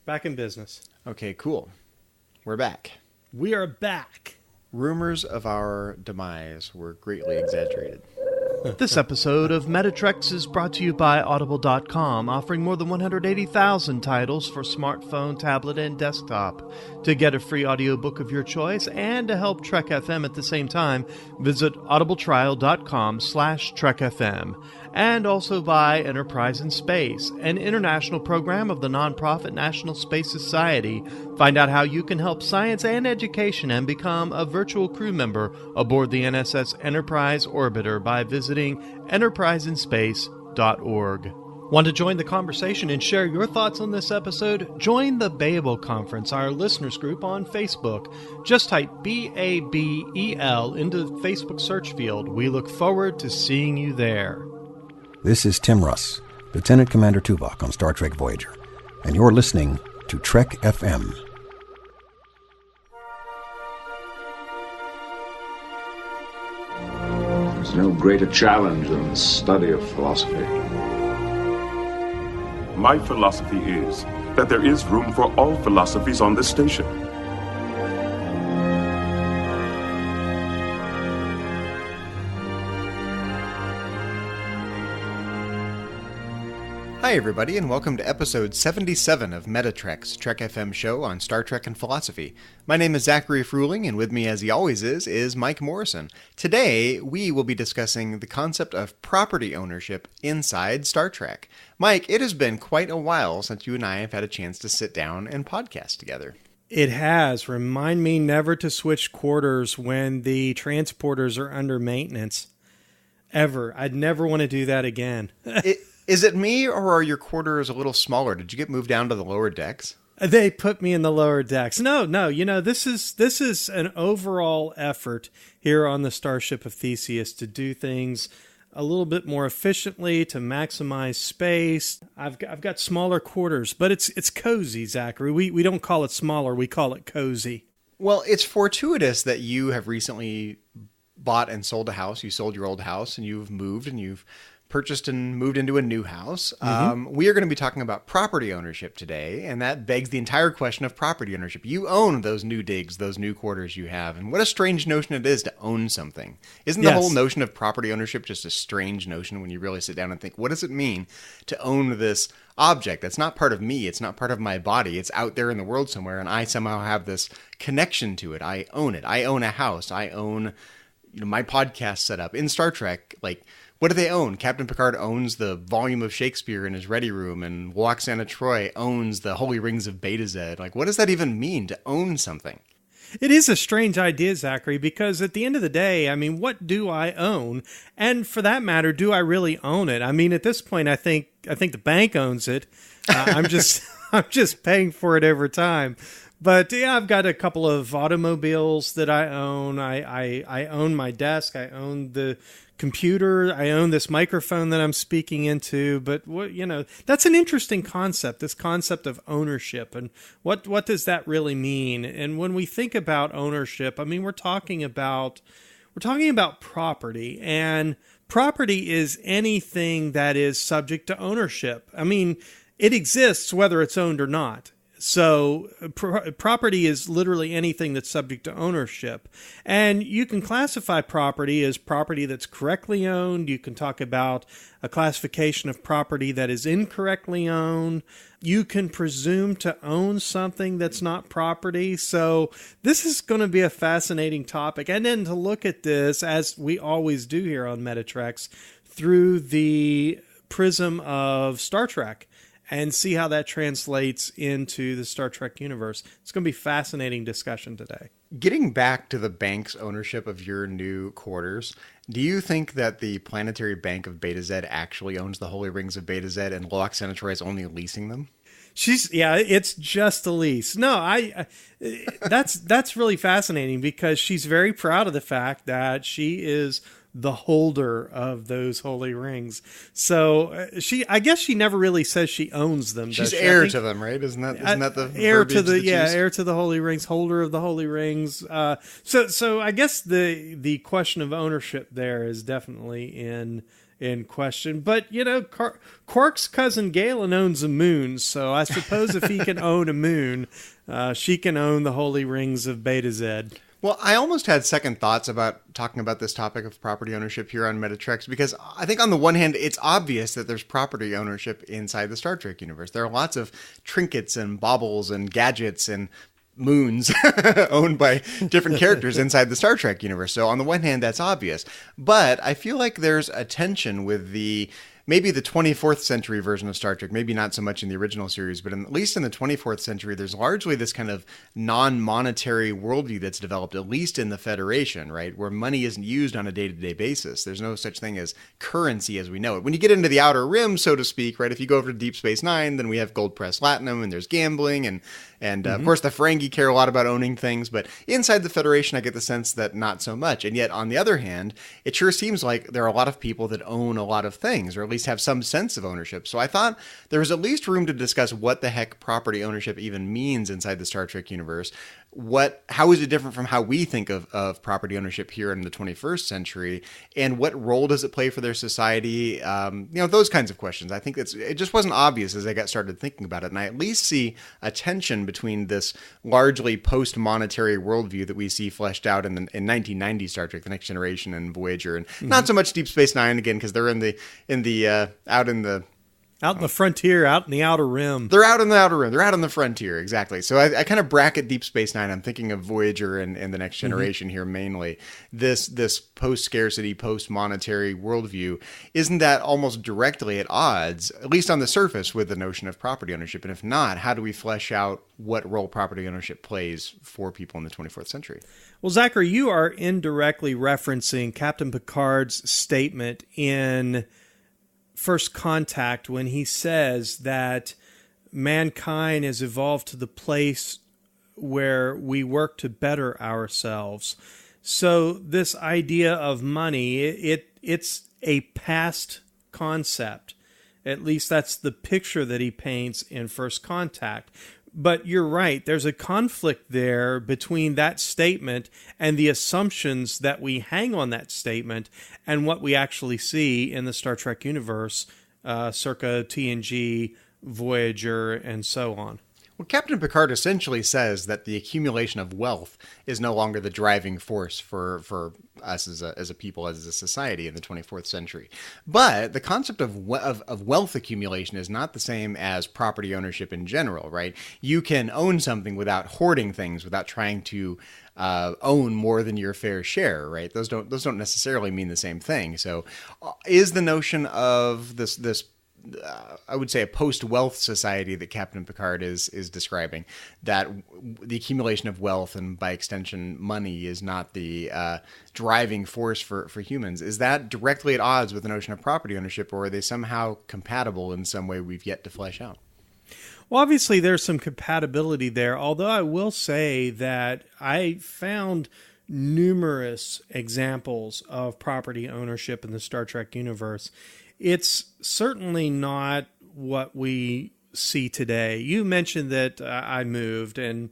Back in business. Okay, cool. We're back. We are back. Rumors of our demise were greatly exaggerated. This episode of Metatrex is brought to you by Audible.com, offering more than 180,000 titles for smartphone, tablet, and desktop. To get a free audiobook of your choice and to help Trek FM at the same time, visit audibletrial.com/trekfm. And also by Enterprise in Space, an international program of the nonprofit National Space Society. Find out how you can help science and education and become a virtual crew member aboard the NSS Enterprise Orbiter by visiting enterpriseinspace.org. Want to join the conversation and share your thoughts on this episode? Join the Babel Conference, our listeners group on Facebook. Just type BABEL into the Facebook search field. We look forward to seeing you there. This is Tim Russ, Lieutenant Commander Tuvok on Star Trek Voyager, and you're listening to Trek FM. There's no greater challenge than the study of philosophy. My philosophy is that there is room for all philosophies on this station. Hi everybody, and welcome to episode 77 of Metatrex, Trek FM show on Star Trek and philosophy. My name is Zachary Fruhling, and with me as he always is Mike Morrison. Today, we will be discussing the concept of property ownership inside Star Trek. Mike, it has been quite a while since you and I have had a chance to sit down and podcast together. It has. Remind me never to switch quarters when the transporters are under maintenance. Ever. I'd never want to do that again. Is it me, or are your quarters a little smaller? Did you get moved down to the lower decks? They put me in the lower decks. No. You know, this is an overall effort here on the Starship of Theseus to do things a little bit more efficiently, to maximize space. I've got smaller quarters, but it's cozy, Zachary. We don't call it smaller, we call it cozy. Well, it's fortuitous that you have recently bought and sold a house. You sold your old house, and you've moved, and you've purchased and moved into a new house. We are going to be talking about property ownership today, and that begs the entire question of property ownership. You own those new digs, those new quarters you have, and what a strange notion it is to own something. Isn't the whole notion of property ownership just a strange notion when you really sit down and think, what does it mean to own this object that's not part of me, it's not part of my body, it's out there in the world somewhere, and I somehow have this connection to it. I own it. I own a house. I own my podcast setup. In Star Trek, what do they own? Captain Picard owns the volume of Shakespeare in his ready room, and Loxana Troi owns the Holy Rings of Beta Z. What does that even mean to own something? It is a strange idea, Zachary, because at the end of the day, I mean, what do I own? And for that matter, do I really own it? I mean, at this point, I think the bank owns it. I'm just paying for it over time. But yeah, I've got a couple of automobiles that I own. I own my desk. I own the computer. I own this microphone that I'm speaking into. But that's an interesting concept. This concept of ownership, and what does that really mean? And when we think about ownership, I mean, we're talking about property, and property is anything that is subject to ownership. I mean, it exists whether it's owned or not. So property is literally anything that's subject to ownership. And you can classify property as property that's correctly owned. You can talk about a classification of property that is incorrectly owned. You can presume to own something that's not property. So this is going to be a fascinating topic. And then to look at this, as we always do here on Metatrex, through the prism of Star Trek, and see how that translates into the Star Trek universe. It's going to be a fascinating discussion today. Getting back to the bank's ownership of your new quarters, do you think that the Planetary Bank of Beta Z actually owns the Holy Rings of Beta Z and Loxana Troi is only leasing them? It's just a lease. No, that's really fascinating because she's very proud of the fact that she is the holder of those holy rings. So I guess she never really says she owns them. She's heir to them, right? Isn't that the heir to the heir to the holy rings, holder of the holy rings. So I guess the question of ownership there is definitely in in question. But, Quark's cousin Galen owns a moon, so I suppose if he can own a moon, she can own the holy rings of Beta Z. Well, I almost had second thoughts about talking about this topic of property ownership here on Metatrex, because I think on the one hand, it's obvious that there's property ownership inside the Star Trek universe. There are lots of trinkets and baubles and gadgets and moons owned by different characters inside the Star Trek universe. So on the one hand, that's obvious. But I feel like there's a tension with maybe the 24th century version of Star Trek, maybe not so much in the original series, but at least in the 24th century, there's largely this kind of non-monetary worldview that's developed, at least in the Federation, right? Where money isn't used on a day-to-day basis. There's no such thing as currency as we know it. When you get into the Outer Rim, so to speak, right? If you go over to Deep Space Nine, then we have gold press latinum, and there's gambling, and of course the Ferengi care a lot about owning things, but inside the Federation, I get the sense that not so much. And yet, on the other hand, it sure seems like there are a lot of people that own a lot of things, or at least have some sense of ownership. So I thought there was at least room to discuss what the heck property ownership even means inside the Star Trek universe. How is it different from how we think of property ownership here in the 21st century, and what role does it play for their society? Those kinds of questions. I think it just wasn't obvious as I got started thinking about it. And I at least see a tension between this largely post-monetary worldview that we see fleshed out in 1990 Star Trek, The Next Generation and Voyager, and not so much Deep Space Nine, again, because they're out in the frontier, out in the Outer Rim. They're out in the Outer Rim. They're out on the frontier, exactly. So I kind of bracket Deep Space Nine. I'm thinking of Voyager and The Next Generation here mainly. This post-scarcity, post-monetary worldview, isn't that almost directly at odds, at least on the surface, with the notion of property ownership? And if not, how do we flesh out what role property ownership plays for people in the 24th century? Well, Zachary, you are indirectly referencing Captain Picard's statement in First Contact when he says that mankind has evolved to the place where we work to better ourselves. So this idea of money, it's a past concept. At least that's the picture that he paints in First Contact. But you're right, there's a conflict there between that statement and the assumptions that we hang on that statement and what we actually see in the Star Trek universe, circa TNG, Voyager, and so on. Well, Captain Picard essentially says that the accumulation of wealth is no longer the driving force for us as a people, as a society in the 24th century. But the concept of wealth accumulation is not the same as property ownership in general, right? You can own something without hoarding things, without trying to own more than your fair share, right? Those don't necessarily mean the same thing. So is the notion of this I would say a post-wealth society that Captain Picard is describing, that the accumulation of wealth and by extension money is not the driving force for humans. Is that directly at odds with the notion of property ownership, or are they somehow compatible in some way we've yet to flesh out? Well, obviously there's some compatibility there, although I will say that I found numerous examples of property ownership in the Star Trek universe. It's certainly not what we see today. You mentioned that I moved, and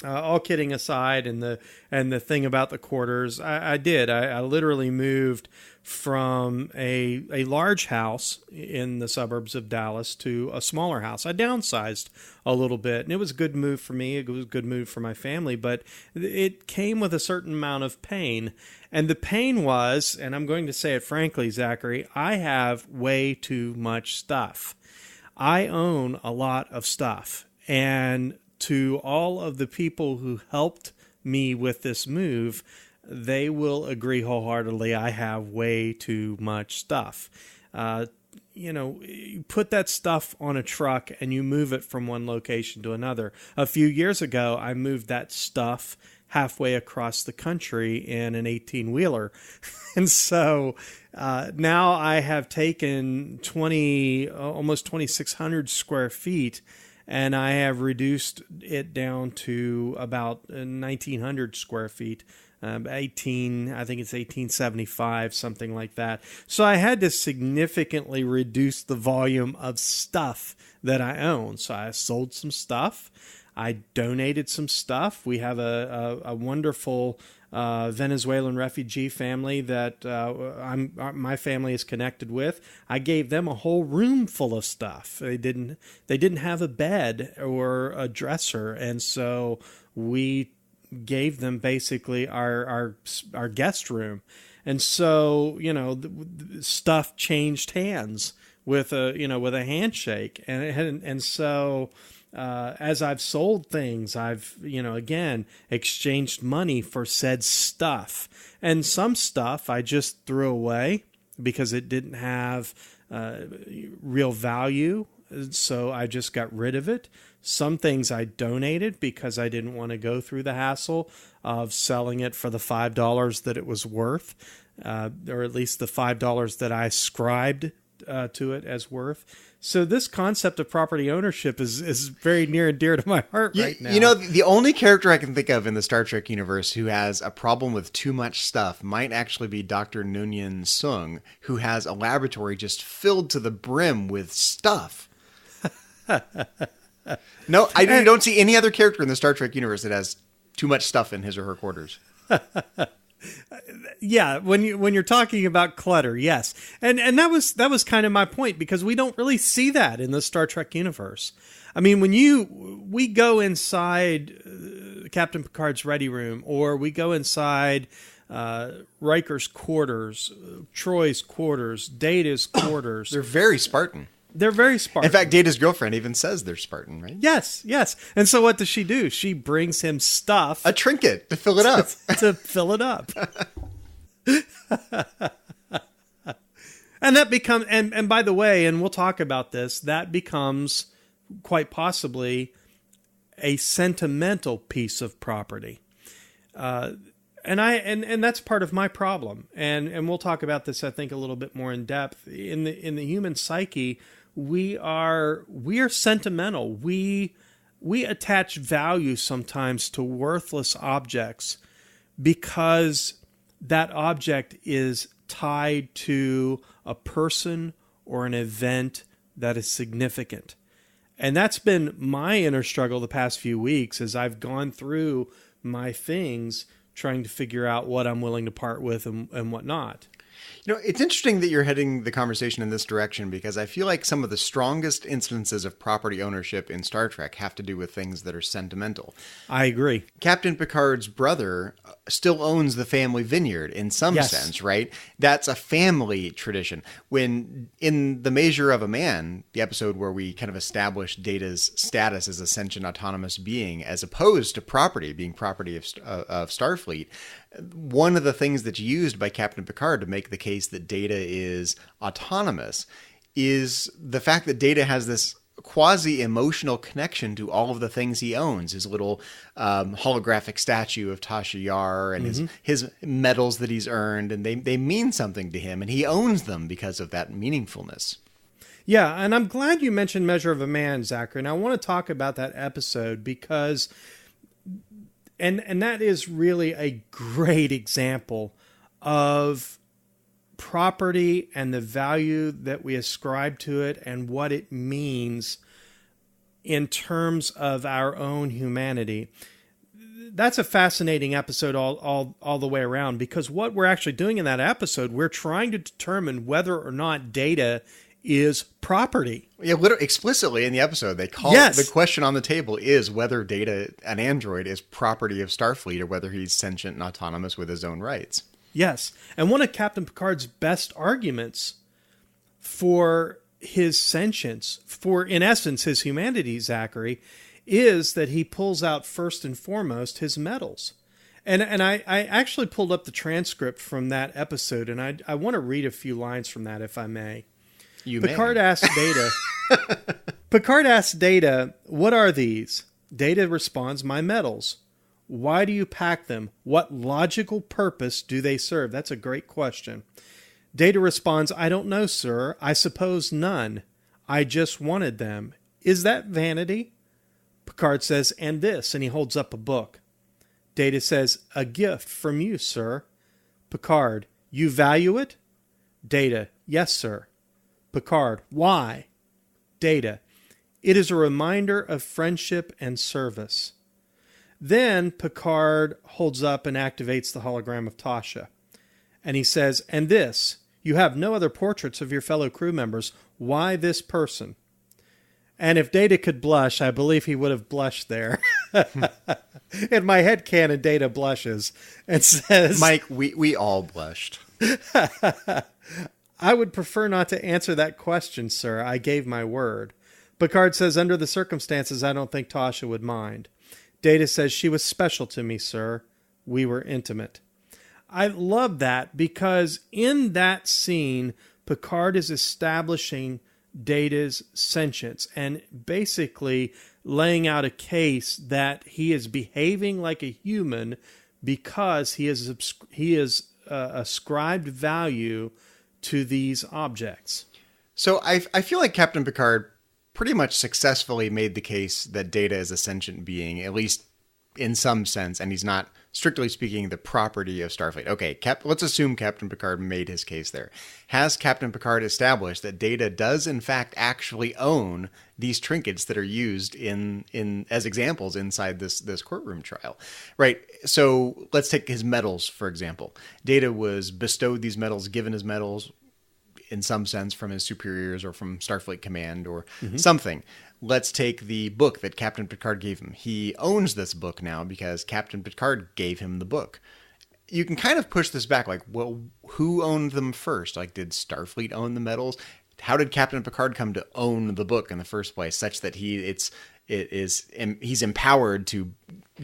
all kidding aside, and the thing about the quarters, I did. I literally moved from a large house in the suburbs of Dallas to a smaller house. I downsized a little bit, and it was a good move for me. It was a good move for my family, but it came with a certain amount of pain. And the pain was, and I'm going to say it frankly, Zachary, I have way too much stuff. I own a lot of stuff. And to all of the people who helped me with this move, they will agree wholeheartedly I have way too much stuff. You put that stuff on a truck and you move it from one location to another. A few years ago, I moved that stuff halfway across the country in an 18-wheeler. And so now I have taken almost 2,600 square feet, and I have reduced it down to about 1,900 square feet. I think it's 1875, something like that. So I had to significantly reduce the volume of stuff that I own. So I sold some stuff. I donated some stuff. We have a wonderful Venezuelan refugee family that my family is connected with. I gave them a whole room full of stuff. They didn't have a bed or a dresser, and so we gave them basically our guest room. And so, stuff changed hands with a handshake, and so as I've sold things, I've again exchanged money for said stuff, and some stuff I just threw away because it didn't have real value, so I just got rid of it. Some things I donated because I didn't want to go through the hassle of selling it for the $5 that it was worth, or at least the $5 that I ascribed to it as worth. So this concept of property ownership is very near and dear to my heart right now. The only character I can think of in the Star Trek universe who has a problem with too much stuff might actually be Dr. Noonien Sung, who has a laboratory just filled to the brim with stuff. No, I don't see any other character in the Star Trek universe that has too much stuff in his or her quarters. Yeah, when you're talking about clutter, yes, and that was kind of my point, because we don't really see that in the Star Trek universe. I mean, when we go inside Captain Picard's ready room, or we go inside Riker's quarters, Troy's quarters, Data's quarters, they're very Spartan. They're very Spartan. In fact, Data's girlfriend even says they're Spartan, right? Yes. And so what does she do? She brings him stuff. A trinket to fill it up. To fill it up. And that becomes, and by the way, and we'll talk about this, that becomes quite possibly a sentimental piece of property. And that's part of my problem. And we'll talk about this, I think, a little bit more in depth. In the human psyche, we are sentimental. We attach value sometimes to worthless objects because that object is tied to a person or an event that is significant. And that's been my inner struggle the past few weeks as I've gone through my things, trying to figure out what I'm willing to part with and what not. It's interesting that you're heading the conversation in this direction, because I feel like some of the strongest instances of property ownership in Star Trek have to do with things that are sentimental. I agree. Captain Picard's brother still owns the family vineyard in some sense, right? That's a family tradition. When in The Measure of a Man, the episode where we kind of establish Data's status as a sentient autonomous being, as opposed to property, being property of Starfleet, one of the things that's used by Captain Picard to make the case that Data is autonomous is the fact that Data has this quasi-emotional connection to all of the things he owns. His little holographic statue of Tasha Yar and his medals that he's earned, and they mean something to him, and he owns them because of that meaningfulness. Yeah, and I'm glad you mentioned Measure of a Man, Zachary, and I want to talk about that episode because... And that is really a great example of property and the value that we ascribe to it and what it means in terms of our own humanity. That's a fascinating episode all the way around, because what we're actually doing in that episode, we're trying to determine whether or not Data is property. Yeah, literally, explicitly in the episode, they call it, the question on the table is whether Data, an android, is property of Starfleet or whether he's sentient and autonomous with his own rights. Yes, and one of Captain Picard's best arguments for his sentience, for, in essence, his humanity, Zachary, is that he pulls out first and foremost his medals. And I actually pulled up the transcript from that episode, and I want to read a few lines from that, if I may. Picard asks Data, what are these? Data responds, my medals. Why do you pack them? What logical purpose do they serve? That's a great question. Data responds, I don't know, sir. I suppose none. I just wanted them. Is that vanity? Picard says, and this, and he holds up a book. Data says, a gift from you, sir. Picard, you value it? Data, yes, sir. Picard, why? Data, it is a reminder of friendship and service. Then Picard holds up and activates the hologram of Tasha. And he says, "And this, you have no other portraits of your fellow crew members. Why this person?" And if Data could blush, I believe he would have blushed there. In my headcanon, Data blushes and says, Mike, we all blushed. "I would prefer not to answer that question, sir. I gave my word." Picard says, "Under the circumstances, I don't think Tasha would mind." Data says, "She was special to me, sir. We were intimate." I love that because in that scene, Picard is establishing Data's sentience and basically laying out a case that he is behaving like a human because he is ascribed value to these objects. So I feel like Captain Picard pretty much successfully made the case that Data is a sentient being, at least in some sense, and he's not, strictly speaking, the property of Starfleet. Okay, let's assume Captain Picard made his case there. Has Captain Picard established that Data does, in fact, actually own these trinkets that are used in as examples inside this courtroom trial? Right, so let's take his medals, for example. Data was bestowed these medals, given his medals, in some sense, from his superiors or from Starfleet Command or something. Let's take the book that Captain Picard gave him. He owns this book now because Captain Picard gave him the book. You can kind of push this back, like, well, who owned them first? Like, did Starfleet own the medals? How did Captain Picard come to own the book in the first place, such that he's empowered to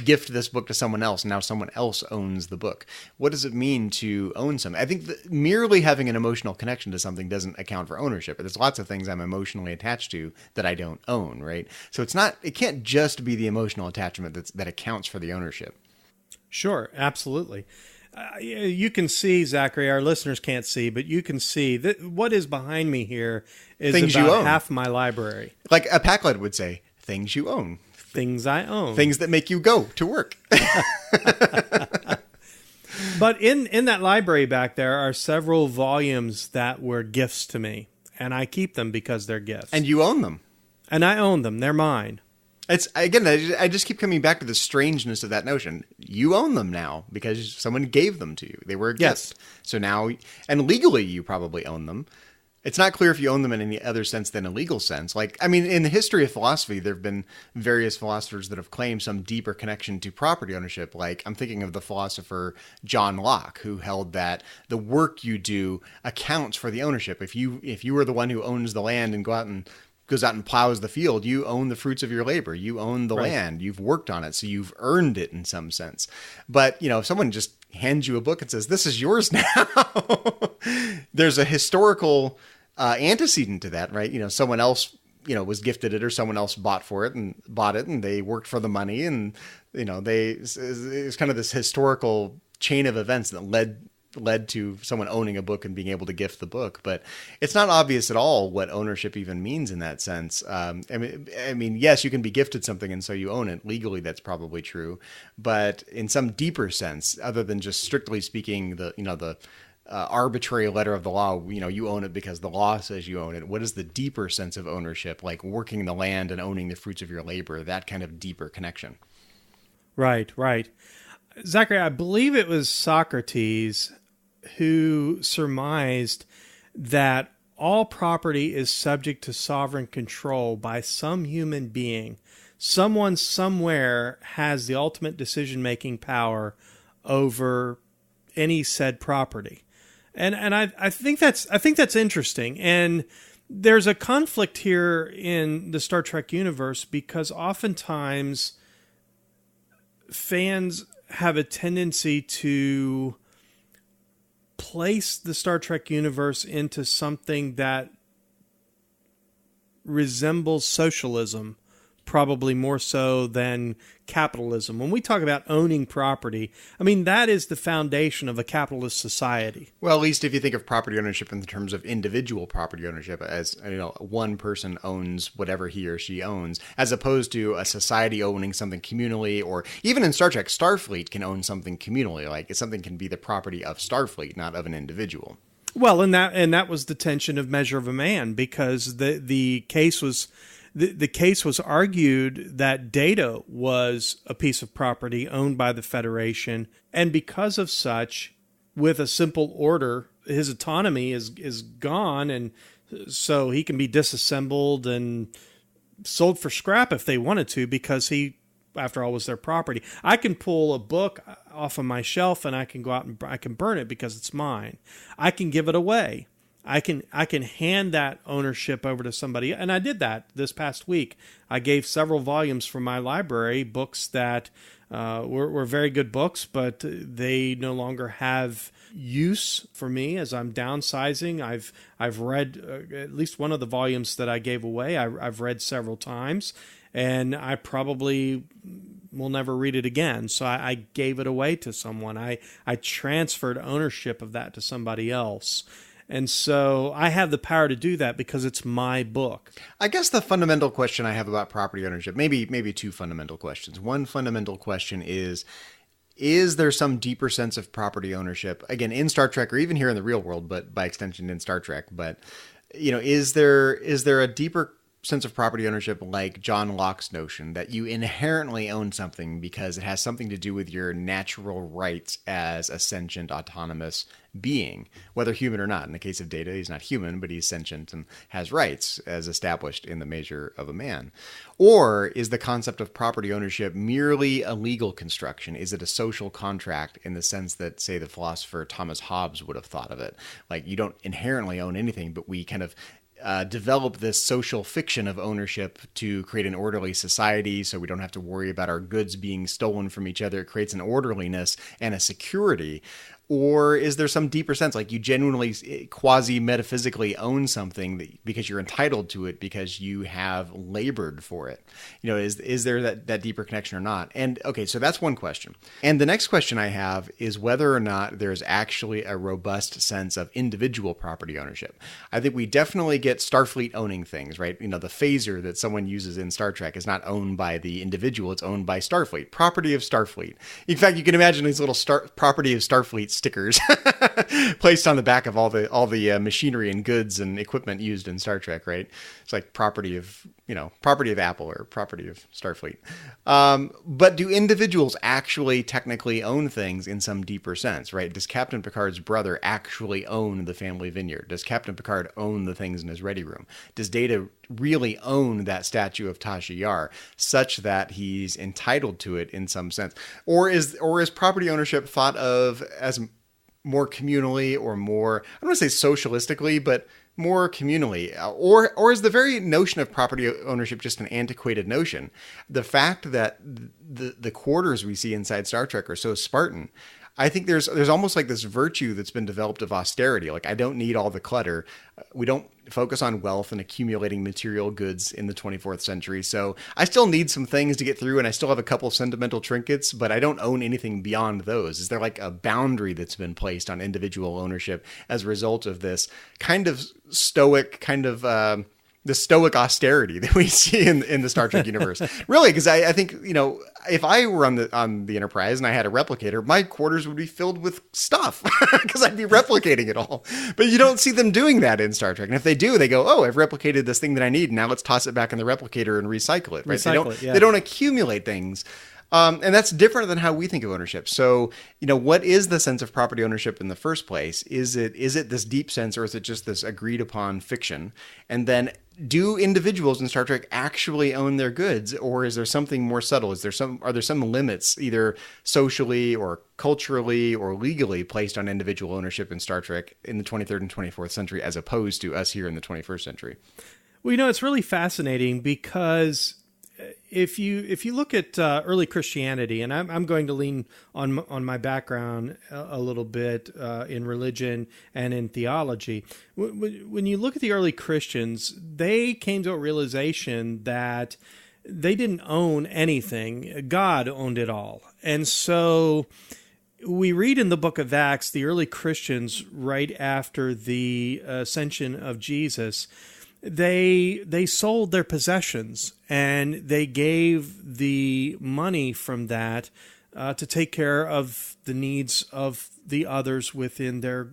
gift this book to someone else, and now someone else owns the book? What does it mean to own something? I think that merely having an emotional connection to something doesn't account for ownership. There's lots of things I'm emotionally attached to that I don't own, right? So it can't just be the emotional attachment that accounts for the ownership. Sure, absolutely. You can see, Zachary, our listeners can't see, but you can see that what is behind me here is things about you own. Half my library. Like a Packlet would say, things you own. Things I own. Things that make you go to work. But in that library back there are several volumes that were gifts to me, and I keep them because they're gifts. And you own them. And I own them. They're mine. It's again, I just keep coming back to the strangeness of that notion. You own them now because someone gave them to you. They were a gift. Yes. So now, and legally you probably own them. It's not clear if you own them in any other sense than a legal sense. Like, I mean, in the history of philosophy, there have been various philosophers that have claimed some deeper connection to property ownership. Like, I'm thinking of the philosopher John Locke, who held that the work you do accounts for the ownership. If you are the one who owns the land and goes out and plows the field, you own the fruits of your labor. You own the land. You've worked on it, so you've earned it in some sense. But, if someone just hands you a book and says, "This is yours now," there's a historical antecedent to that, right? Someone else, was gifted it, or someone else bought it and they worked for the money, and, it's kind of this historical chain of events that led to someone owning a book and being able to gift the book. But it's not obvious at all what ownership even means in that sense. I mean, yes, you can be gifted something and so you own it. Legally, that's probably true. But in some deeper sense, other than just strictly speaking, the arbitrary letter of the law, you own it because the law says you own it. What is the deeper sense of ownership, like working the land and owning the fruits of your labor, that kind of deeper connection? Right. Zachary, I believe it was Socrates who surmised that all property is subject to sovereign control by some human being. Someone somewhere has the ultimate decision-making power over any said property. And I think that's interesting. And there's a conflict here in the Star Trek universe because oftentimes fans have a tendency to place the Star Trek universe into something that resembles socialism, probably more so than capitalism. When we talk about owning property, I mean, that is the foundation of a capitalist society. Well, at least if you think of property ownership in terms of individual property ownership, as one person owns whatever he or she owns, as opposed to a society owning something communally, or even in Star Trek, Starfleet can own something communally. Like, something can be the property of Starfleet, not of an individual. Well, and that was the tension of Measure of a Man, because the case was the case was argued that data was a piece of property owned by the Federation, and because of such, with a simple order, his autonomy is gone, and so he can be disassembled and sold for scrap if they wanted to, because he, after all, was their property. I can pull a book off of my shelf and I can go out and I can burn it because it's mine. I can give it away. I can hand that ownership over to somebody, and I did that this past week. I gave several volumes from my library, books that were very good books, but they no longer have use for me as I'm downsizing. I've read at least one of the volumes that I gave away. I've read several times, and I probably will never read it again. So I gave it away to someone. I transferred ownership of that to somebody else. And so I have the power to do that because it's my book. I guess the fundamental question I have about property ownership, maybe two fundamental questions. One fundamental question is there some deeper sense of property ownership, again, in Star Trek or even here in the real world, but by extension in Star Trek? But, is there a deeper sense of property ownership like John Locke's notion that you inherently own something because it has something to do with your natural rights as a sentient, autonomous being, whether human or not? In the case of Data, he's not human, but he's sentient and has rights as established in the measure of a man. Or is the concept of property ownership merely a legal construction? Is it a social contract in the sense that, say, the philosopher Thomas Hobbes would have thought of it? Like, you don't inherently own anything, but we kind of develop this social fiction of ownership to create an orderly society so we don't have to worry about our goods being stolen from each other. It creates an orderliness and a security. Or is there some deeper sense, like you genuinely quasi-metaphysically own something because you're entitled to it because you have labored for it? Is there that deeper connection or not? And okay, so that's one question. And the next question I have is whether or not there's actually a robust sense of individual property ownership. I think we definitely get Starfleet owning things, right? The phaser that someone uses in Star Trek is not owned by the individual, it's owned by Starfleet, property of Starfleet. In fact, you can imagine these little property of Starfleet stickers placed on the back of all the machinery and goods and equipment used in Star Trek, right? It's like property of Apple or property of Starfleet. But do individuals actually technically own things in some deeper sense, right? Does Captain Picard's brother actually own the family vineyard? Does Captain Picard own the things in his ready room? Does Data really own that statue of Tasha Yar such that he's entitled to it in some sense? Or is property ownership thought of as more communally or more, I don't want to say socialistically, but more communally? Or is the very notion of property ownership just an antiquated notion? The fact that the quarters we see inside Star Trek are so Spartan, I think there's almost like this virtue that's been developed of austerity. Like, I don't need all the clutter. We don't focus on wealth and accumulating material goods in the 24th century. So I still need some things to get through, and I still have a couple sentimental trinkets, but I don't own anything beyond those. Is there like a boundary that's been placed on individual ownership as a result of this kind of stoic, the stoic austerity that we see in the Star Trek universe? Really, because I think, if I were on the Enterprise and I had a replicator, my quarters would be filled with stuff because I'd be replicating it all. But you don't see them doing that in Star Trek. And if they do, they go, oh, I've replicated this thing that I need. Now let's toss it back in the replicator and recycle it. Right? They don't accumulate things. And that's different than how we think of ownership. So, what is the sense of property ownership in the first place? Is it this deep sense, or is it just this agreed upon fiction? And then, do individuals in Star Trek actually own their goods, or is there something more subtle? Are there some limits, either socially or culturally or legally, placed on individual ownership in Star Trek in the 23rd and 24th century, as opposed to us here in the 21st century? Well, it's really fascinating because if you look at early Christianity, and I'm going to lean on my background a little bit in religion and in theology. When you look at the early Christians, they came to a realization that they didn't own anything. God owned it all. And so we read in the book of Acts, the early Christians, right after the ascension of Jesus, they sold their possessions and they gave the money from that to take care of the needs of the others within their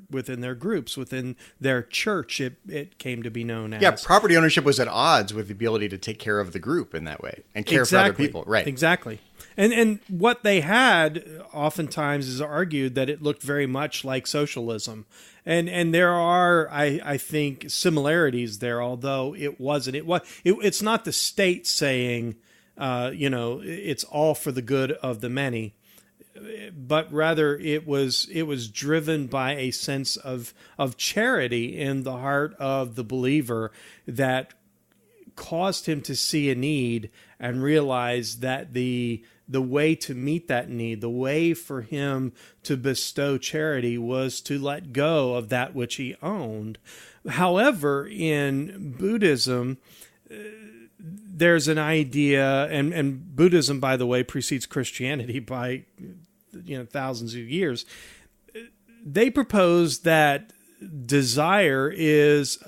groups, within their church. It came to be known as. Yeah, property ownership was at odds with the ability to take care of the group in that way and care for other people. Right. Exactly. And what they had oftentimes is argued that it looked very much like socialism. And there are, I think, similarities there, although it wasn't. It's not the state saying, it's all for the good of the many, but rather it was driven by a sense of charity in the heart of the believer that caused him to see a need and realize that the way to meet that need, the way for him to bestow charity, was to let go of that which he owned. However, in Buddhism, there's an idea, and Buddhism, by the way, precedes Christianity by thousands of years. They propose that desire is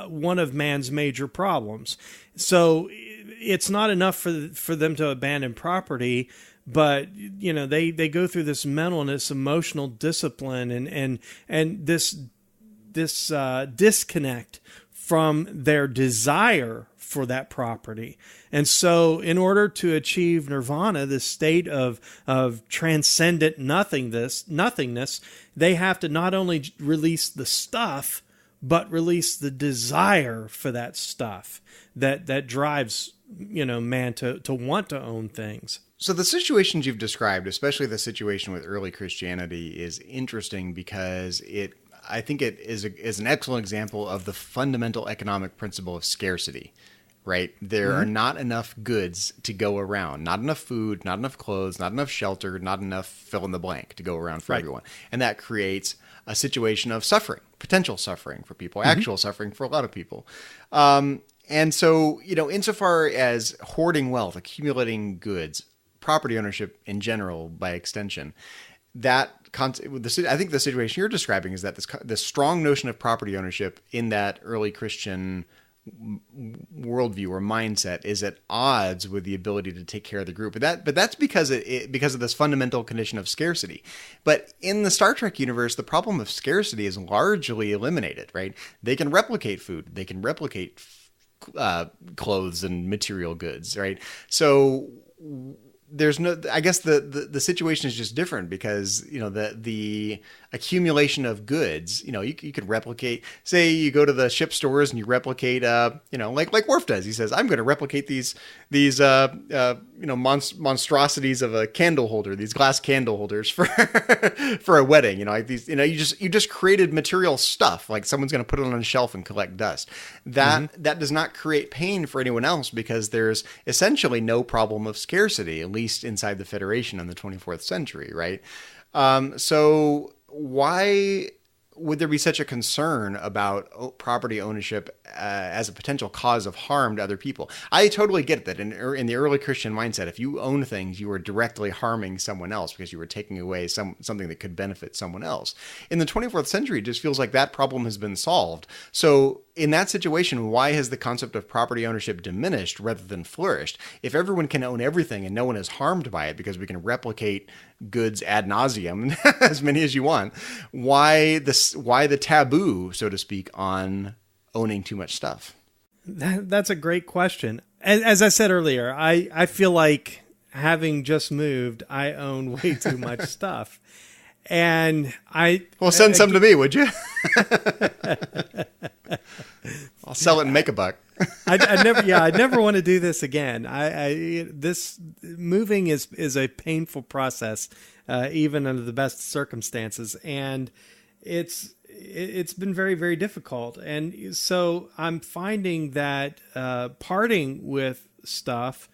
one of man's major problems. So it's not enough for them to abandon property, but they go through this mental and this emotional discipline and this disconnect from their desire for that property. And so in order to achieve nirvana, this state of transcendent nothingness, they have to not only release the stuff, but release the desire for that stuff that drives man to want to own things. So the situations you've described, especially the situation with early Christianity, is interesting because I think it is an excellent example of the fundamental economic principle of scarcity, right? There are not enough goods to go around, not enough food, not enough clothes, not enough shelter, not enough fill in the blank to go around for everyone. And that creates a situation of suffering, potential suffering for people, actual suffering for a lot of people. And so, insofar as hoarding wealth, accumulating goods, property ownership in general, by extension, I think the situation you're describing is that this strong notion of property ownership in that early Christian worldview or mindset is at odds with the ability to take care of the group. But that's because of this fundamental condition of scarcity. But in the Star Trek universe, the problem of scarcity is largely eliminated, right? They can replicate food. They can replicate clothes and material goods, right? So there's I guess the situation is just different because, the accumulation of goods, you could replicate, say you go to the ship stores and you replicate, like Worf does. He says, I'm going to replicate these monstrosities of a candle holder, these glass candle holders for a wedding, like these, you just created material stuff, like someone's going to put it on a shelf and collect dust. That does not create pain for anyone else because there's essentially no problem of scarcity, at least inside the Federation in the 24th century, right? So why would there be such a concern about property ownership as a potential cause of harm to other people? I totally get that in the early Christian mindset, if you own things, you were directly harming someone else because you were taking away something that could benefit someone else. In the 24th century, it just feels like that problem has been solved. So in that situation, why has the concept of property ownership diminished rather than flourished? If everyone can own everything and no one is harmed by it because we can replicate goods ad nauseum, as many as you want, why the taboo, so to speak, on owning too much stuff? That's a great question. As I said earlier, I feel like having just moved, I own way too much stuff. And send some to me, would you? I'll sell it and make a buck. I'd never want to do this again. This moving is a painful process, even under the best circumstances, and it's been very, very difficult. And so I'm finding that parting with stuff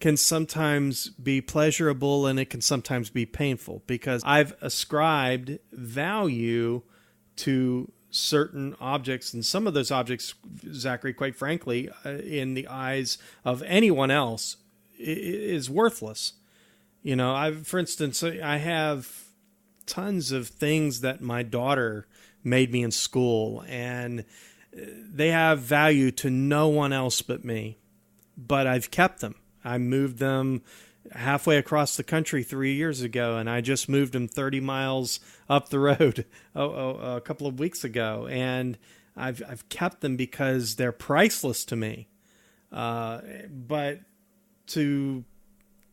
can sometimes be pleasurable and it can sometimes be painful because I've ascribed value to certain objects, and some of those objects, Zachary, quite frankly, in the eyes of anyone else, is worthless. For instance, I have tons of things that my daughter made me in school, and they have value to no one else but me. But I've kept them. I moved them halfway across the country 3 years ago, and I just moved them 30 miles up the road a couple of weeks ago, and I've kept them because they're priceless to me. But to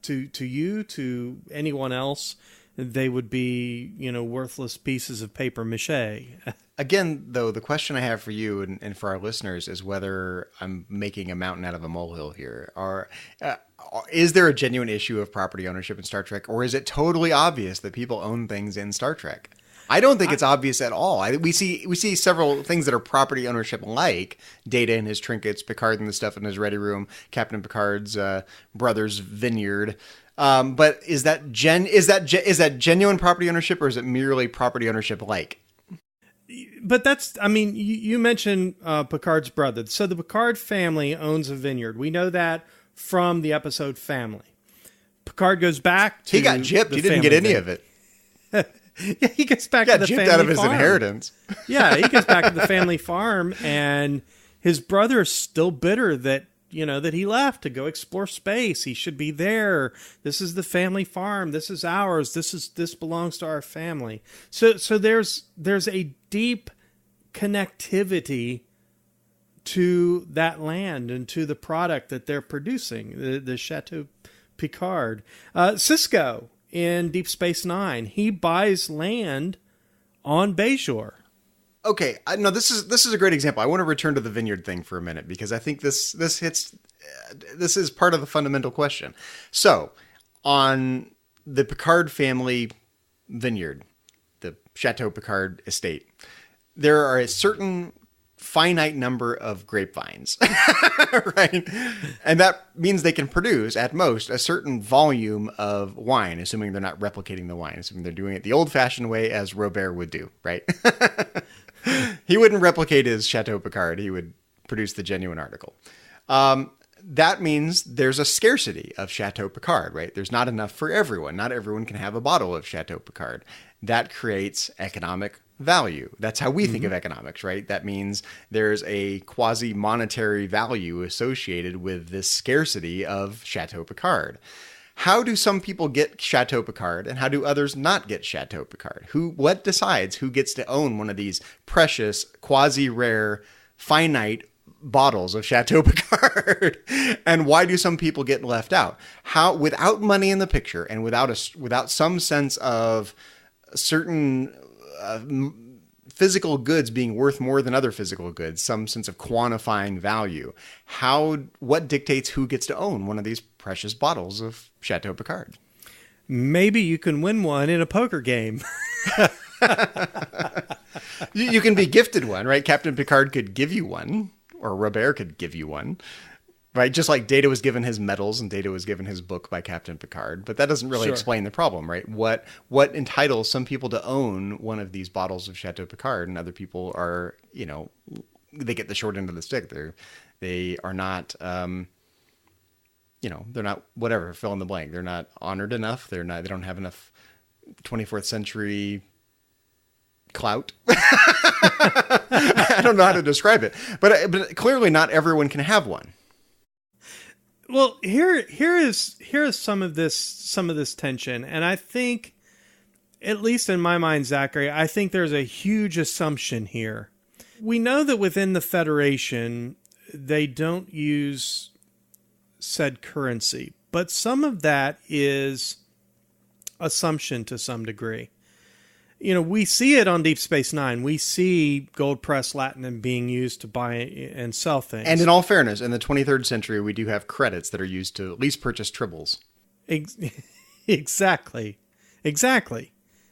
you, to anyone else, they would be, worthless pieces of paper mache. Again, though, the question I have for you and for our listeners is whether I'm making a mountain out of a molehill here. Or is there a genuine issue of property ownership in Star Trek, or is it totally obvious that people own things in Star Trek? I don't think it's obvious at all. We see several things that are property ownership, like Data and his trinkets, Picard and the stuff in his ready room, Captain Picard's brother's vineyard. But is that genuine property ownership, or is it merely property ownership like? But you mentioned Picard's brother. So the Picard family owns a vineyard. We know that from the episode Family. Picard goes back to... He got gypped. He didn't get any of it. Yeah, he gets back to the family farm. He got gypped out of his inheritance. Yeah, he gets back to the family farm, and his brother is still bitter that he left to go explore space. He should be there. This is the family farm. This is ours. This belongs to our family. So there's a deep connectivity to that land and to the product that they're producing, the Chateau Picard. Sisko in Deep Space Nine, he buys land on Bajor. Okay, no, this is a great example. I want to return to the vineyard thing for a minute, because I think this is part of the fundamental question. So, on the Picard family vineyard, the Chateau Picard estate, there are a certain finite number of grapevines, right? And that means they can produce, at most, a certain volume of wine, assuming they're not replicating the wine, assuming they're doing it the old-fashioned way, as Robert would do, right? He wouldn't replicate his Chateau Picard. He would produce the genuine article. That means there's a scarcity of Chateau Picard, right? There's not enough for everyone. Not everyone can have a bottle of Chateau Picard. That creates economic value. That's how we think of economics, right? That means there's a quasi-monetary value associated with this scarcity of Chateau Picard. How do some people get Chateau Picard, and how do others not get Chateau Picard? What decides who gets to own one of these precious, quasi-rare, finite bottles of Chateau Picard? And why do some people get left out? How, without money in the picture, and without some sense of certain physical goods being worth more than other physical goods, some sense of quantifying value, what dictates who gets to own one of these precious bottles of Chateau Picard? Maybe you can win one in a poker game. You can be gifted one, right? Captain Picard could give you one, or Robert could give you one, right? Just like Data was given his medals and Data was given his book by Captain Picard. But that doesn't really explain the problem, right? What entitles some people to own one of these bottles of Chateau Picard, and other people are, they get the short end of the stick. They are not, they're not, whatever, fill in the blank. They're not honored enough. They don't have enough 24th century clout. I don't know how to describe it, but clearly not everyone can have one. Well, here is some of this tension, and I think, at least in my mind, Zachary, I think there's a huge assumption here. We know that within the Federation, they don't use said currency, but some of that is assumption to some degree. We see it on Deep Space Nine. We see gold press latinum being used to buy and sell things. And in all fairness, in the 23rd century, we do have credits that are used to at least purchase tribbles. Exactly.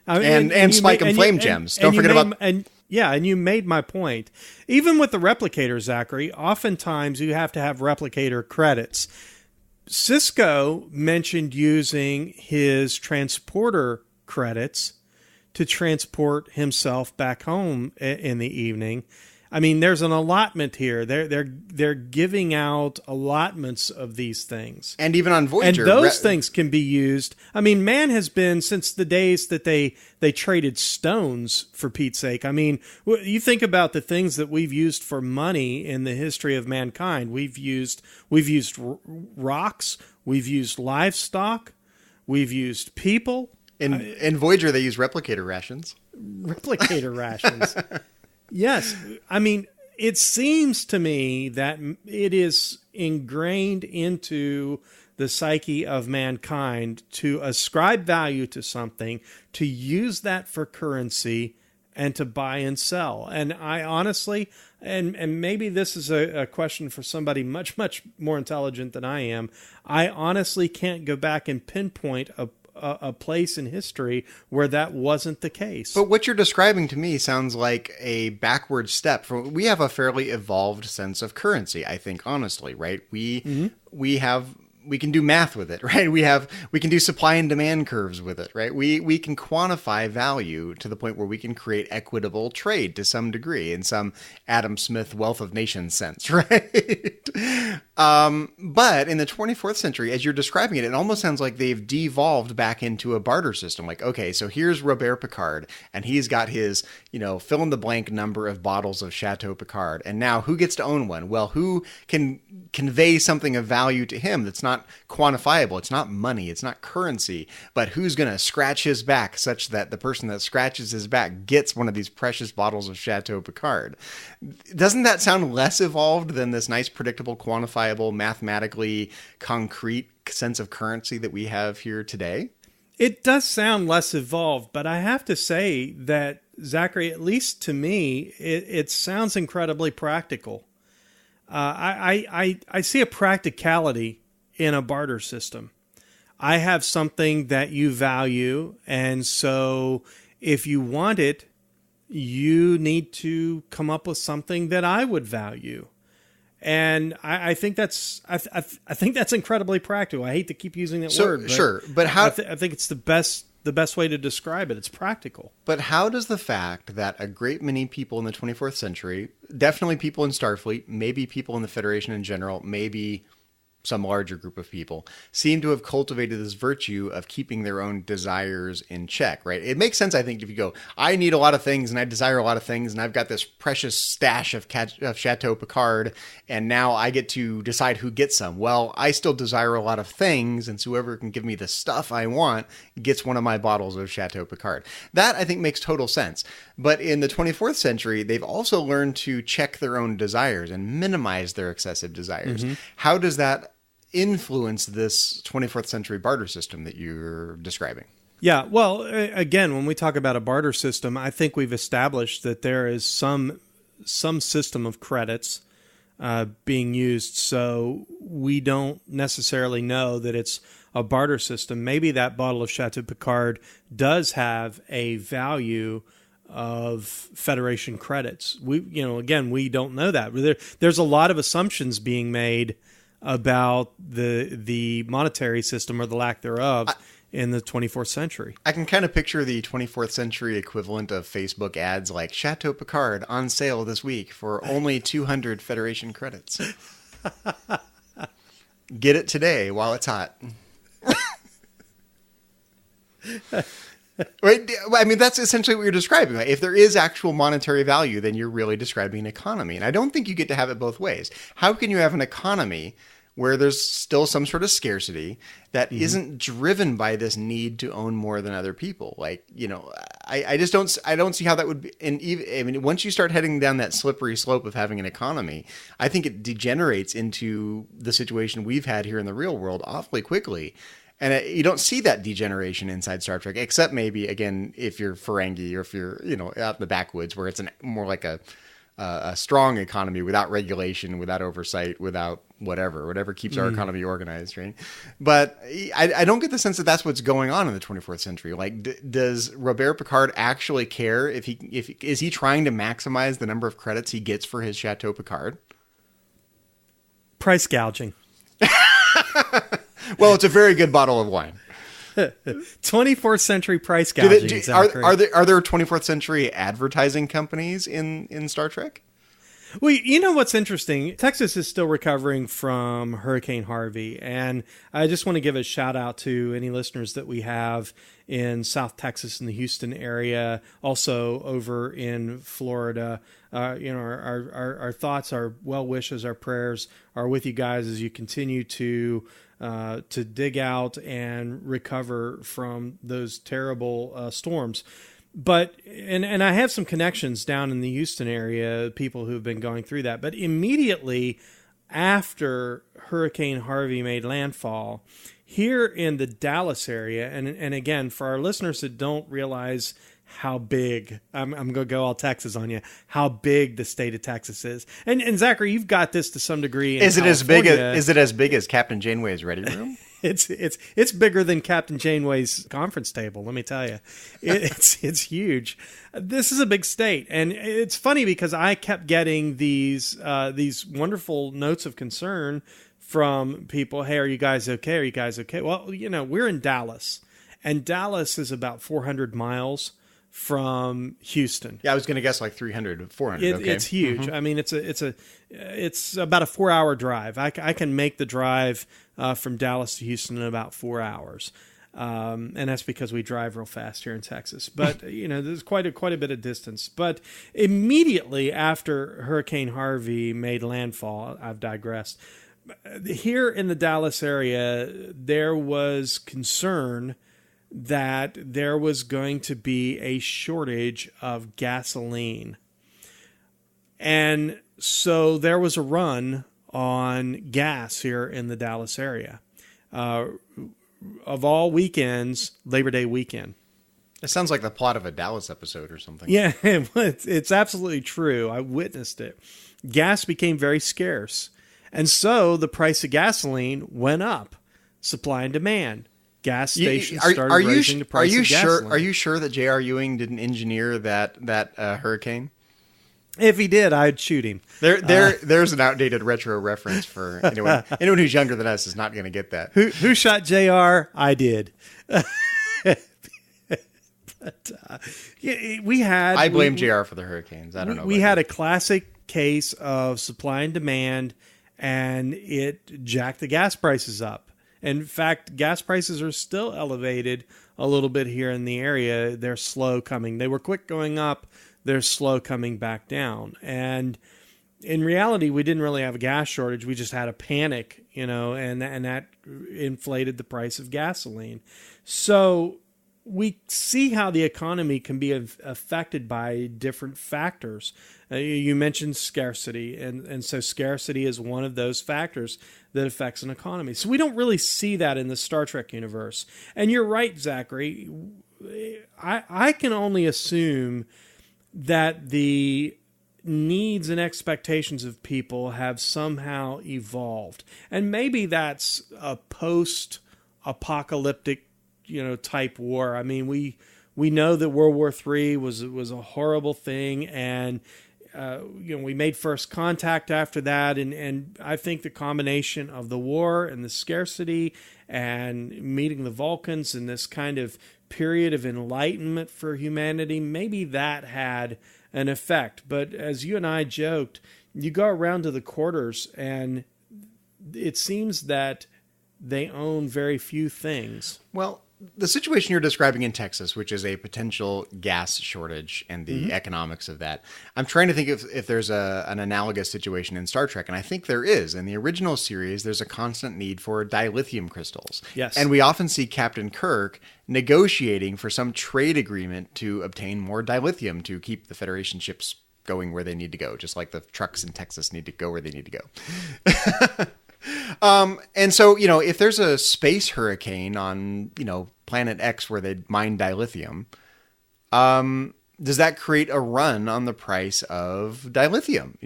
And spike and flame gems. Don't forget about... And you made my point. Even with the replicators, Zachary, oftentimes you have to have replicator credits. Sisko mentioned using his transporter credits to transport himself back home in the evening. I mean, there's an allotment here. They're giving out allotments of these things. And even on Voyager. And those things can be used. I mean, man has been, since the days that they traded stones, for Pete's sake. I mean, you think about the things that we've used for money in the history of mankind. We've used rocks. We've used livestock. We've used people. In Voyager, they use replicator rations. Replicator rations. Yes. I mean, it seems to me that it is ingrained into the psyche of mankind to ascribe value to something, to use that for currency, and to buy and sell. And I honestly, and maybe this is a question for somebody much, much more intelligent than I am, I honestly can't go back and pinpoint a place in history where that wasn't the case. But what you're describing to me sounds like a backward step. We have a fairly evolved sense of currency, I think, honestly, right? We can do math with it, right? We can do supply and demand curves with it, right? We can quantify value to the point where we can create equitable trade to some degree in some Adam Smith Wealth of Nations sense, right? But in the 24th century, as you're describing it, it almost sounds like they've devolved back into a barter system. Like, okay, so here's Robert Picard, and he's got his, fill in the blank number of bottles of Chateau Picard. And now who gets to own one? Well, who can convey something of value to him that's not quantifiable? It's not money, it's not currency, but who's going to scratch his back such that the person that scratches his back gets one of these precious bottles of Chateau Picard? Doesn't that sound less evolved than this nice, predictable, quantifiable, mathematically concrete sense of currency that we have here today? It does sound less evolved, but I have to say that, Zachary, at least to me, it sounds incredibly practical. I see a practicality in a barter system. I have something that you value, and so if you want it, you need to come up with something that I would value. And I think that's I think that's incredibly practical. I hate to keep using that word, but sure, but how? I think it's the best way to describe it. It's practical. But how does the fact that a great many people in the 24th century, definitely people in Starfleet, maybe people in the Federation in general, maybe some larger group of people, seem to have cultivated this virtue of keeping their own desires in check, right? It makes sense, I think, if you go, I need a lot of things and I desire a lot of things and I've got this precious stash of Chateau Picard and now I get to decide who gets some. Well, I still desire a lot of things, and so whoever can give me the stuff I want gets one of my bottles of Chateau Picard. That, I think, makes total sense. But in the 24th century, they've also learned to check their own desires and minimize their excessive desires. Mm-hmm. How does that influence this 24th century barter system that you're describing? Yeah, well, again, when we talk about a barter system, I think we've established that there is some system of credits being used, so we don't necessarily know that it's a barter system. Maybe that bottle of Chateau Picard does have a value of Federation credits. We don't know that. There's a lot of assumptions being made about the monetary system or the lack thereof in the 24th century. I can kind of picture the 24th century equivalent of Facebook ads like Chateau Picard on sale this week for only 200 Federation credits. Get it today while it's hot. Right? I mean, that's essentially what you're describing. Right? If there is actual monetary value, then you're really describing an economy. And I don't think you get to have it both ways. How can you have an economy where there's still some sort of scarcity that isn't driven by this need to own more than other people? Like, I just don't see how that would be. And even, I mean, once you start heading down that slippery slope of having an economy, I think it degenerates into the situation we've had here in the real world awfully quickly. And you don't see that degeneration inside Star Trek, except maybe, again, if you're Ferengi or if you're, out in the backwoods where it's more like a strong economy without regulation, without oversight, without whatever keeps our economy organized, right? But I don't get the sense that that's what's going on in the 24th century. Like, does Robert Picard actually care is he trying to maximize the number of credits he gets for his Chateau Picard? Price gouging. Well, it's a very good bottle of wine. 24th century price gouging. Are there 24th century advertising companies in Star Trek? Well, you know what's interesting? Texas is still recovering from Hurricane Harvey, and I just want to give a shout out to any listeners that we have in South Texas in the Houston area, also over in Florida. Our thoughts, our well wishes, our prayers are with you guys as you continue to dig out and recover from those terrible storms. But, and I have some connections down in the Houston area, people who've been going through that. But immediately after Hurricane Harvey made landfall, here in the Dallas area, and again, for our listeners that don't realize how big, I'm going to go all Texas on you, how big the state of Texas is. And Zachary, you've got this to some degree in California. Is it as big as Captain Janeway's ready room? It's bigger than Captain Janeway's conference table. Let me tell you, it's huge. This is a big state, and it's funny because I kept getting these wonderful notes of concern from people. Hey, are you guys okay? Are you guys okay? Well, we're in Dallas, and Dallas is about 400 miles from Houston. Yeah, I was going to guess like 300, 400. Okay. It's huge. Mm-hmm. I mean, it's about a 4-hour drive. I can make the drive from Dallas to Houston in about 4 hours. And that's because we drive real fast here in Texas. But, there's quite a bit of distance. But immediately after Hurricane Harvey made landfall, I've digressed, here in the Dallas area, there was concern that there was going to be a shortage of gasoline. And so there was a run on gas here in the Dallas area. Of all weekends, Labor Day weekend. It sounds like the plot of a Dallas episode or something. Yeah, it's absolutely true. I witnessed it. Gas became very scarce. And so the price of gasoline went up. Supply and demand. Gas stations started raising the price of gasoline. Are you sure that J.R. Ewing didn't engineer that hurricane? If he did, I'd shoot him. There's an outdated retro reference for anyone who's younger than us is not going to get that. Who shot J.R.? I did. But I blame J.R. for the hurricanes. I don't know. We had a classic case of supply and demand, and it jacked the gas prices up. In fact, gas prices are still elevated a little bit here in the area. They're slow coming. They were quick going up. They're slow coming back down. And in reality, we didn't really have a gas shortage. We just had a panic, and that inflated the price of gasoline. So we see how the economy can be affected by different factors. You mentioned scarcity, and so scarcity is one of those factors that affects an economy. So we don't really see that in the Star Trek universe. And you're right, Zachary. I can only assume that the needs and expectations of people have somehow evolved. And maybe that's a post-apocalyptic type war. I mean, we know that World War III was a horrible thing, and we made first contact after that, and I think the combination of the war and the scarcity and meeting the Vulcans and this kind of period of enlightenment for humanity, maybe that had an effect. But as you and I joked, you go around to the quarters, and it seems that they own very few things. Well, the situation you're describing in Texas, which is a potential gas shortage and the economics of that, I'm trying to think if there's an analogous situation in Star Trek, and I think there is. In the original series, there's a constant need for dilithium crystals. Yes. And we often see Captain Kirk negotiating for some trade agreement to obtain more dilithium to keep the Federation ships going where they need to go, just like the trucks in Texas need to go where they need to go. And so, if there's a space hurricane on, planet X where they mine dilithium, does that create a run on the price of dilithium?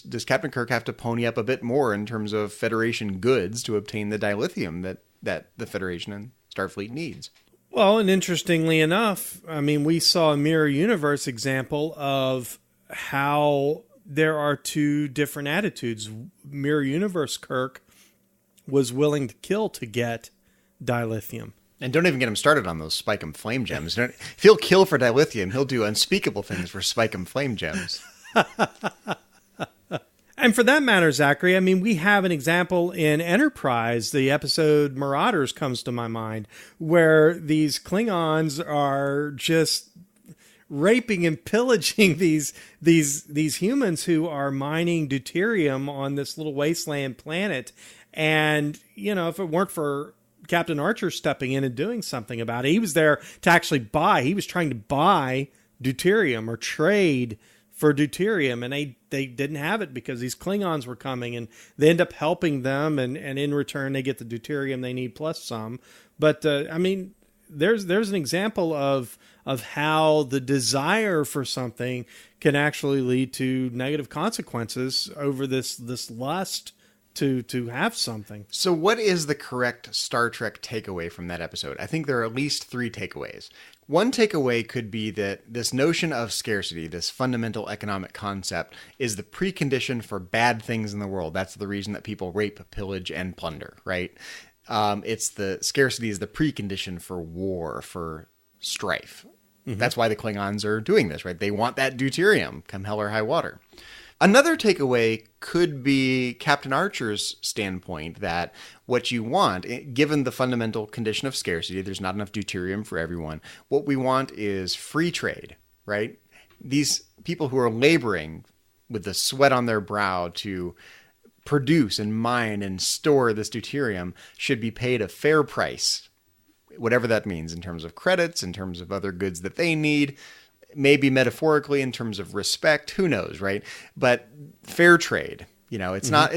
Does Captain Kirk have to pony up a bit more in terms of Federation goods to obtain the dilithium that the Federation and Starfleet needs? Well, and interestingly enough, I mean, we saw a mirror universe example of how there are two different attitudes. Mirror universe Kirk was willing to kill to get dilithium. And don't even get him started on those spike and flame gems. If he'll kill for dilithium, he'll do unspeakable things for spike and flame gems. And for that matter, Zachary, I mean, we have an example in Enterprise. The episode Marauders comes to my mind, where these Klingons are just raping and pillaging these humans who are mining deuterium on this little wasteland planet. And, if it weren't for Captain Archer stepping in and doing something about it, he was there to actually he was trying to buy deuterium or trade for deuterium, and they didn't have it because these Klingons were coming, and they end up helping them, and in return they get the deuterium they need plus some. But there's an example of how the desire for something can actually lead to negative consequences over this lust to have something. So what is the correct Star Trek takeaway from that episode? I think there are at least 3 takeaways. One takeaway could be that this notion of scarcity, this fundamental economic concept, is the precondition for bad things in the world. That's the reason that people rape, pillage, and plunder, right? Scarcity is the precondition for war, for strife. Mm-hmm. That's why the Klingons are doing this, right? They want that deuterium, come hell or high water. Another takeaway could be Captain Archer's standpoint that what you want, given the fundamental condition of scarcity, there's not enough deuterium for everyone. What we want is free trade, right? These people who are laboring with the sweat on their brow to produce and mine and store this deuterium should be paid a fair price, whatever that means in terms of credits, in terms of other goods that they need. Maybe metaphorically in terms of respect, who knows, right? But fair trade, it's not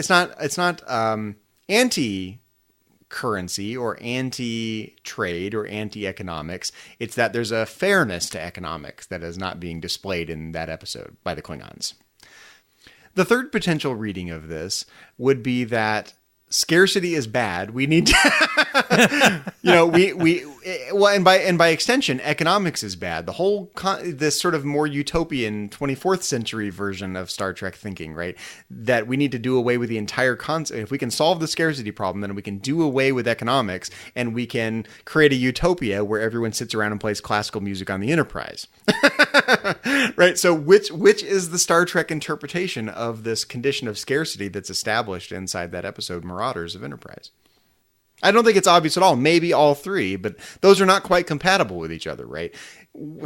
anti-currency or anti-trade or anti-economics. It's that there's a fairness to economics that is not being displayed in that episode by the Klingons. The third potential reading of this would be that scarcity is bad. We need to, and by extension, economics is bad. The whole this sort of more utopian 24th century version of Star Trek thinking, right? That we need to do away with the entire concept. If we can solve the scarcity problem, then we can do away with economics, and we can create a utopia where everyone sits around and plays classical music on the Enterprise. Right? So which is the Star Trek interpretation of this condition of scarcity that's established inside that episode, Marauders of Enterprise? I don't think it's obvious at all. Maybe all 3, but those are not quite compatible with each other, right?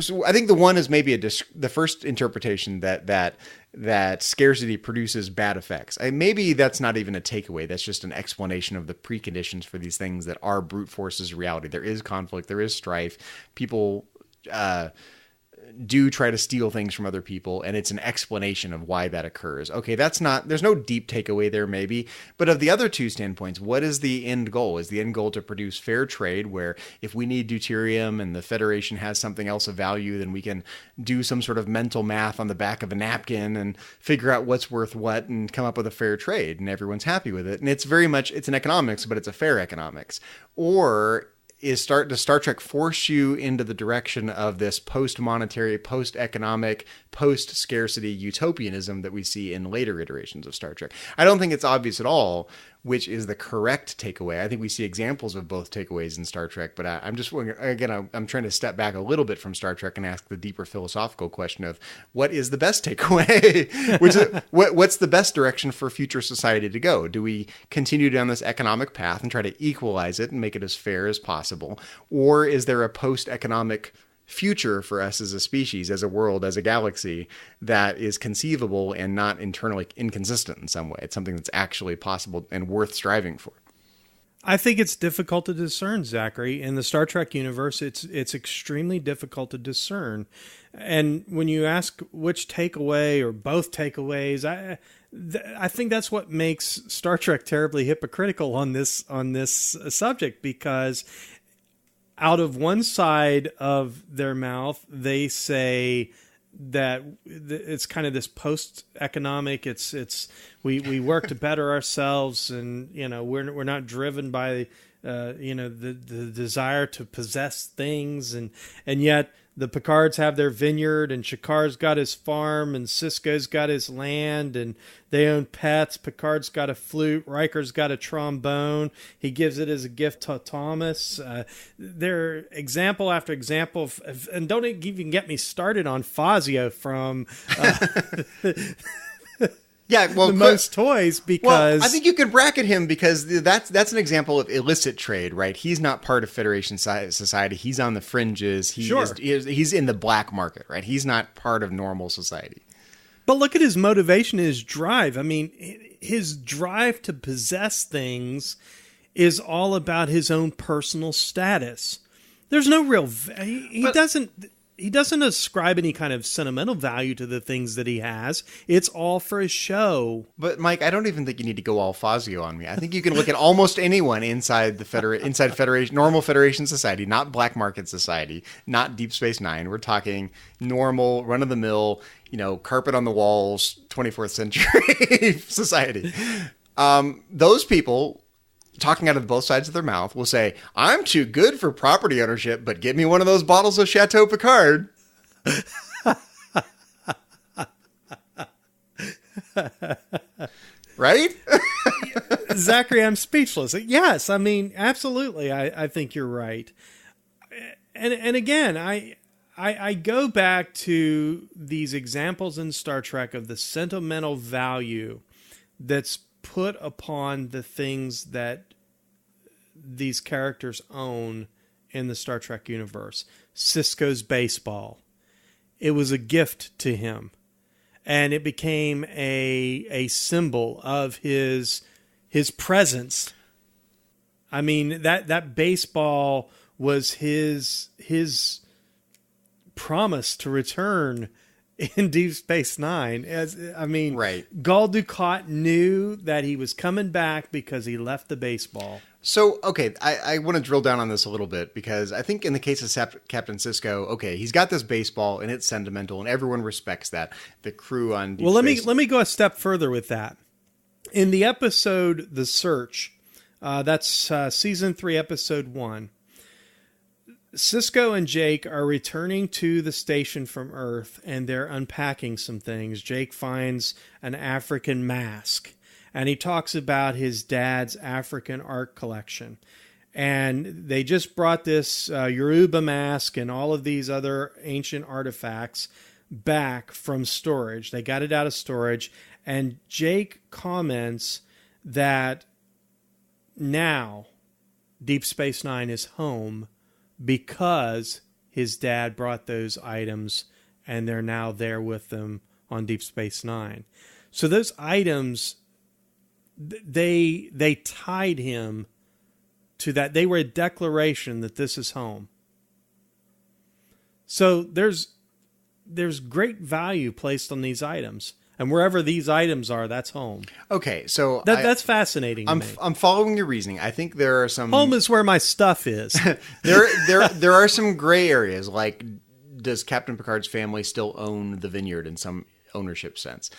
So I think the one is maybe the first interpretation that scarcity produces bad effects. Maybe that's not even a takeaway. That's just an explanation of the preconditions for these things that are brute forces reality. There is conflict. There is strife. People do try to steal things from other people, and it's an explanation of why that occurs. Okay, there's no deep takeaway there maybe, but of the other 2 standpoints, what is the end goal? Is the end goal to produce fair trade where if we need deuterium and the Federation has something else of value, then we can do some sort of mental math on the back of a napkin and figure out what's worth what and come up with a fair trade and everyone's happy with it. And it's an economics, but it's a fair economics. Or does Star Trek force you into the direction of this post-monetary, post-economic, post-scarcity utopianism that we see in later iterations of Star Trek? I don't think it's obvious at all which is the correct takeaway. I think we see examples of both takeaways in Star Trek, but I'm trying to step back a little bit from Star Trek and ask the deeper philosophical question of what is the best takeaway? What's the best direction for future society to go? Do we continue down this economic path and try to equalize it and make it as fair as possible? Or is there a post-economic future for us as a species, as a world, as a galaxy that is conceivable and not internally inconsistent in some way? It's something that's actually possible and worth striving for. I think it's difficult to discern, Zachary. In the Star Trek universe, it's extremely difficult to discern. And when you ask which takeaway or both takeaways, I think that's what makes Star Trek terribly hypocritical on this subject, because out of one side of their mouth, they say that it's kind of this post-economic. We work to better ourselves, and we're not driven by the desire to possess things, and yet the Picards have their vineyard, and Shakar's got his farm, and Sisko's got his land, and they own pets. Picard's got a flute. Riker's got a trombone. He gives it as a gift to Thomas. They're example after example, and don't even get me started on Fazio from... the most toys because... Well, I think you could bracket him because that's an example of illicit trade, right? He's not part of Federation society. He's on the fringes. He's in the black market, right? He's not part of normal society. But look at his motivation, his drive. I mean, his drive to possess things is all about his own personal status. There's no real... He doesn't ascribe any kind of sentimental value to the things that he has. It's all for his show. But Mike, I don't even think you need to go all Fazio on me. I think you can look at almost anyone inside the Federation, normal Federation society, not black market society, not Deep Space Nine. We're talking normal, run-of-the-mill, carpet on the walls, 24th century society. Those people, talking out of both sides of their mouth, will say, I'm too good for property ownership, but give me one of those bottles of Chateau Picard. Right? Zachary, I'm speechless. Yes, I mean, absolutely. I think you're right. And again, I go back to these examples in Star Trek of the sentimental value that's put upon the things that these characters own in the Star Trek universe. Sisko's baseball. It was a gift to him. And it became a symbol of his presence. I mean, that baseball was his promise to return in Deep Space Nine. Right. Gul Dukat knew that he was coming back because he left the baseball. So, okay, I want to drill down on this a little bit because I think in the case of Captain Sisko, okay, he's got this baseball and it's sentimental and everyone respects that. The crew on Deep Space... let me go a step further with that. In the episode The Search, that's season 3, episode 1, Sisko and Jake are returning to the station from Earth, and they're unpacking some things. Jake finds an African mask, and he talks about his dad's African art collection. And they just brought this Yoruba mask and all of these other ancient artifacts back from storage. They got it out of storage, and Jake comments that now Deep Space Nine is home because his dad brought those items and they're now there with them on Deep Space Nine. So those items, they tied him to that. They were a declaration that this is home. So there's great value placed on these items. And wherever these items are, that's home. Okay, so... That's fascinating to me. I'm following your reasoning. I think there are some... Home is where my stuff is. There are some gray areas, like does Captain Picard's family still own the vineyard in some ownership sense?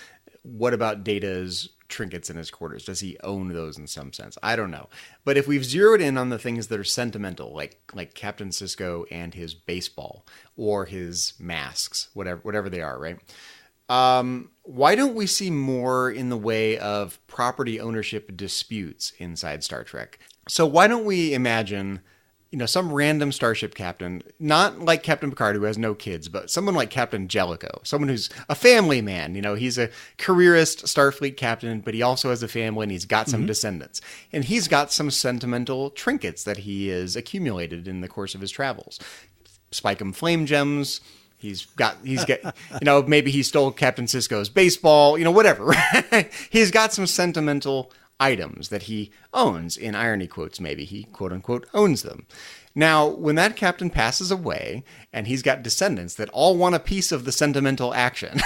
What about Data's trinkets in his quarters? Does he own those in some sense? I don't know. But if we've zeroed in on the things that are sentimental, like Captain Sisko and his baseball or his masks, whatever they are, right? Why don't we see more in the way of property ownership disputes inside Star Trek? So why don't we imagine, some random starship captain, not like Captain Picard who has no kids, but someone like Captain Jellicoe, someone who's a family man. He's a careerist Starfleet captain, but he also has a family and he's got some descendants. And he's got some sentimental trinkets that he has accumulated in the course of his travels. Spike-'em flame gems. He's got, maybe he stole Captain Sisko's baseball, whatever. Right? He's got some sentimental items that he owns, in irony quotes, maybe he quote unquote owns them. Now, when that captain passes away and he's got descendants that all want a piece of the sentimental action,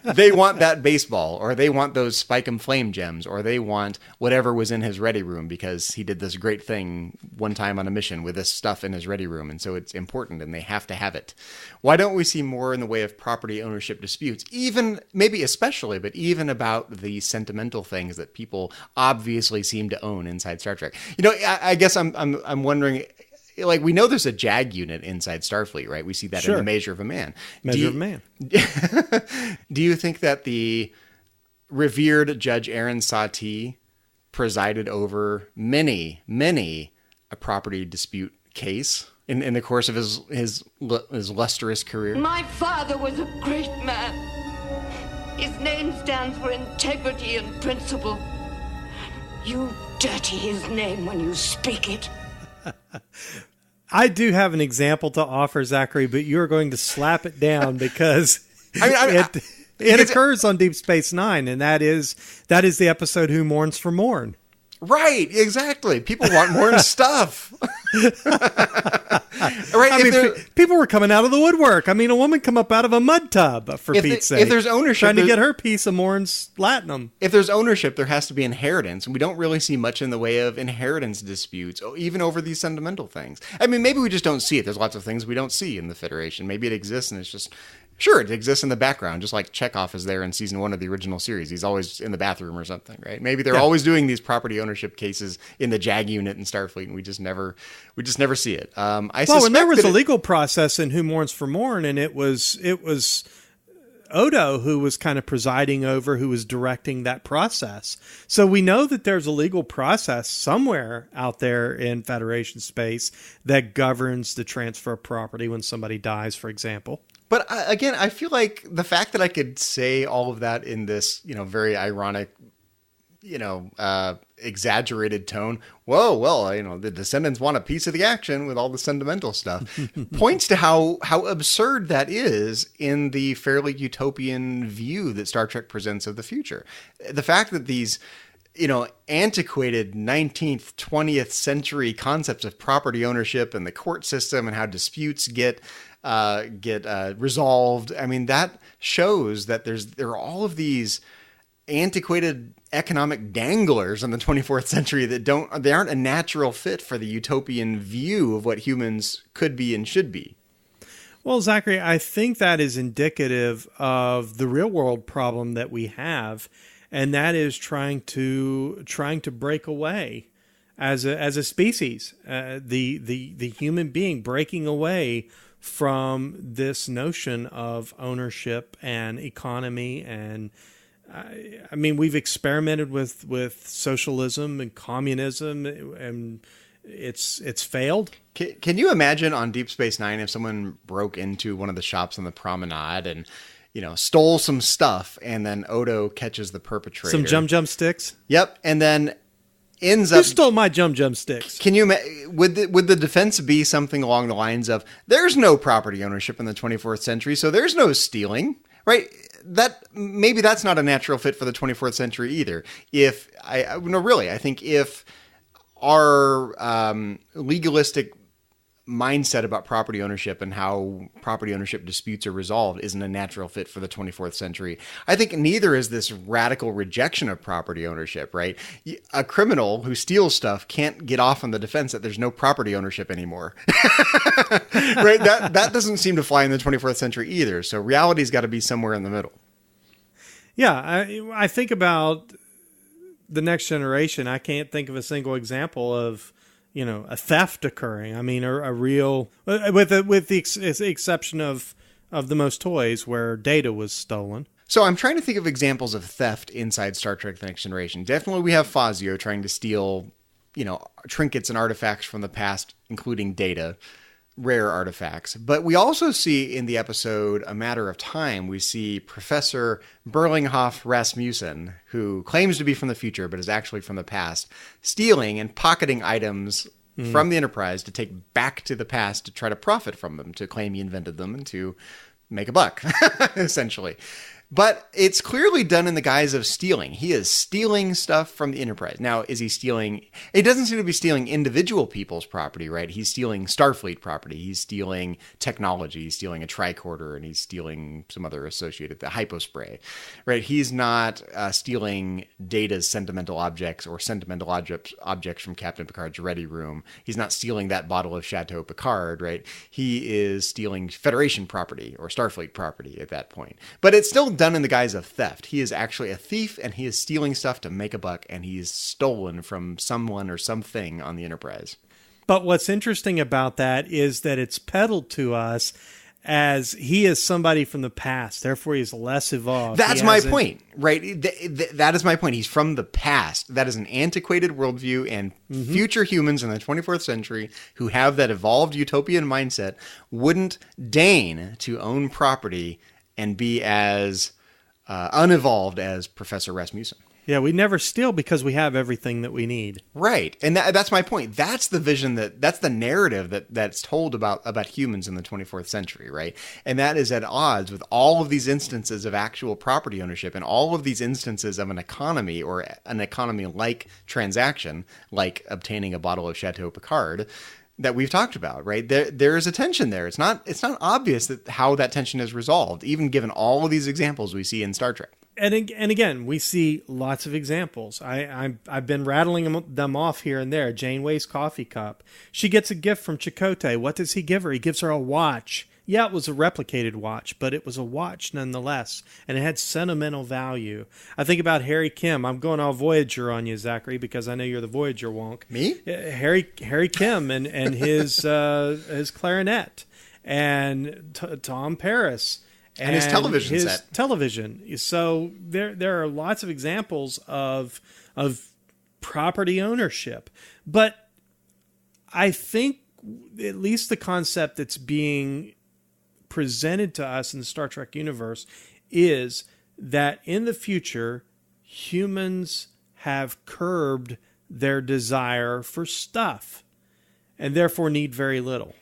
they want that baseball, or they want those Spike-'em flame gems, or they want whatever was in his ready room because he did this great thing one time on a mission with this stuff in his ready room, and so it's important and they have to have it. Why don't we see more in the way of property ownership disputes, even, maybe especially, but even about the sentimental things that people obviously seem to own inside Star Trek? I guess I'm wondering, like, we know there's a JAG unit inside Starfleet, right? We see that in the Measure of a Man. Measure of a Man. Do you think that the revered Judge Aaron Satie presided over many a property dispute case in the course of his lustrous career? My father was a great man. His name stands for integrity and principle. You dirty his name when you speak it. I do have an example to offer, Zachary, but you're going to slap it down because it occurs on Deep Space Nine, and that is the episode Who Mourns for Morn. Right, exactly. People want more stuff. Right? I mean, people were coming out of the woodwork. I mean, a woman come up out of a mud tub, for Pete's sake. If there's ownership, trying to get her piece of Morn's Latinum. If there's ownership, there has to be inheritance. And we don't really see much in the way of inheritance disputes, even over these sentimental things. I mean, maybe we just don't see it. There's lots of things we don't see in the Federation. Maybe it exists and it's just... Sure, it exists in the background, just like Chekhov is there in season 1 of the original series. He's always in the bathroom or something, right? Maybe they're always doing these property ownership cases in the JAG unit in Starfleet, and we just never see it. And there was a legal process in Who Mourns for Morn, and it was Odo who was kind of presiding over, who was directing that process. So we know that there's a legal process somewhere out there in Federation space that governs the transfer of property when somebody dies, for example. But again, I feel like the fact that I could say all of that in this, very ironic, exaggerated tone. Whoa, well, the descendants want a piece of the action with all the sentimental stuff, points to how absurd that is in the fairly utopian view that Star Trek presents of the future. The fact that these, antiquated 19th, 20th century concepts of property ownership and the court system and how disputes get resolved. I mean, that shows that there are all of these antiquated economic danglers in the 24th century that aren't a natural fit for the utopian view of what humans could be and should be. Well, Zachary, I think that is indicative of the real world problem that we have, and that is trying to break away as a species, the human being breaking away from this notion of ownership and economy. And I mean, we've experimented with socialism and communism, and it's failed. Can you imagine on Deep Space Nine if someone broke into one of the shops on the promenade and stole some stuff, and then Odo catches the perpetrator? Some jum sticks? Yep, and then ends Who up... stole my jum sticks? Can you... Would the defense be something along the lines of, there's no property ownership in the 24th century, so there's no stealing, right? Maybe that's not a natural fit for the 24th century either. I think if our legalistic mindset about property ownership and how property ownership disputes are resolved isn't a natural fit for the 24th century. I think neither is this radical rejection of property ownership, right? A criminal who steals stuff can't get off on the defense that there's no property ownership anymore. Right? That doesn't seem to fly in the 24th century either. So reality's got to be somewhere in the middle. Yeah, I think about the next generation. I can't think of a single example of a theft occurring. I mean, a real, with the exception of the most toys where data was stolen. So I'm trying to think of examples of theft inside Star Trek The Next Generation. Definitely we have Fazio trying to steal, trinkets and artifacts from the past, including data, rare artifacts. But we also see in the episode A Matter of Time, we see Professor Berlinghoff Rasmussen, who claims to be from the future, but is actually from the past, stealing and pocketing items from the Enterprise to take back to the past to try to profit from them, to claim he invented them and to make a buck, essentially. But it's clearly done in the guise of stealing. He is stealing stuff from the Enterprise. Now, is he stealing... It doesn't seem to be stealing individual people's property, right? He's stealing Starfleet property. He's stealing technology. He's stealing a tricorder, and he's stealing some other associated... The hypospray, right? He's not stealing Data's sentimental objects or sentimental objects from Captain Picard's ready room. He's not stealing that bottle of Chateau Picard, right? He is stealing Federation property or Starfleet property at that point. But it's still done in the guise of theft. He is actually a thief, and he is stealing stuff to make a buck, and he's stolen from someone or something on the Enterprise. But what's interesting about that is that it's peddled to us as he is somebody from the past, therefore he's less evolved. That's my point, right? That is my point. He's from the past. That is an antiquated worldview, and future humans in the 24th century who have that evolved utopian mindset wouldn't deign to own property and be as unevolved as Professor Rasmussen. Yeah, we never steal because we have everything that we need. Right. And that's my point. That's the vision that's the narrative that's told about humans in the 24th century, right? And that is at odds with all of these instances of actual property ownership and all of these instances of an economy or an economy-like transaction, like obtaining a bottle of Chateau Picard, that we've talked about, right? There is a tension there. It's not obvious that how that tension is resolved, even given all of these examples we see in Star Trek. And again, we see lots of examples. I've been rattling them off here and there. Janeway's coffee cup. She gets a gift from Chakotay. What does he give her? He gives her a watch. Yeah, it was a replicated watch, but it was a watch nonetheless, and it had sentimental value. I think about Harry Kim. I'm going all Voyager on you, Zachary, because I know you're the Voyager wonk. Me? Harry Kim and his clarinet, and Tom Paris. And his television set. Television. So there are lots of examples of property ownership. But I think at least the concept that's being presented to us in the Star Trek universe is that in the future, humans have curbed their desire for stuff and therefore need very little.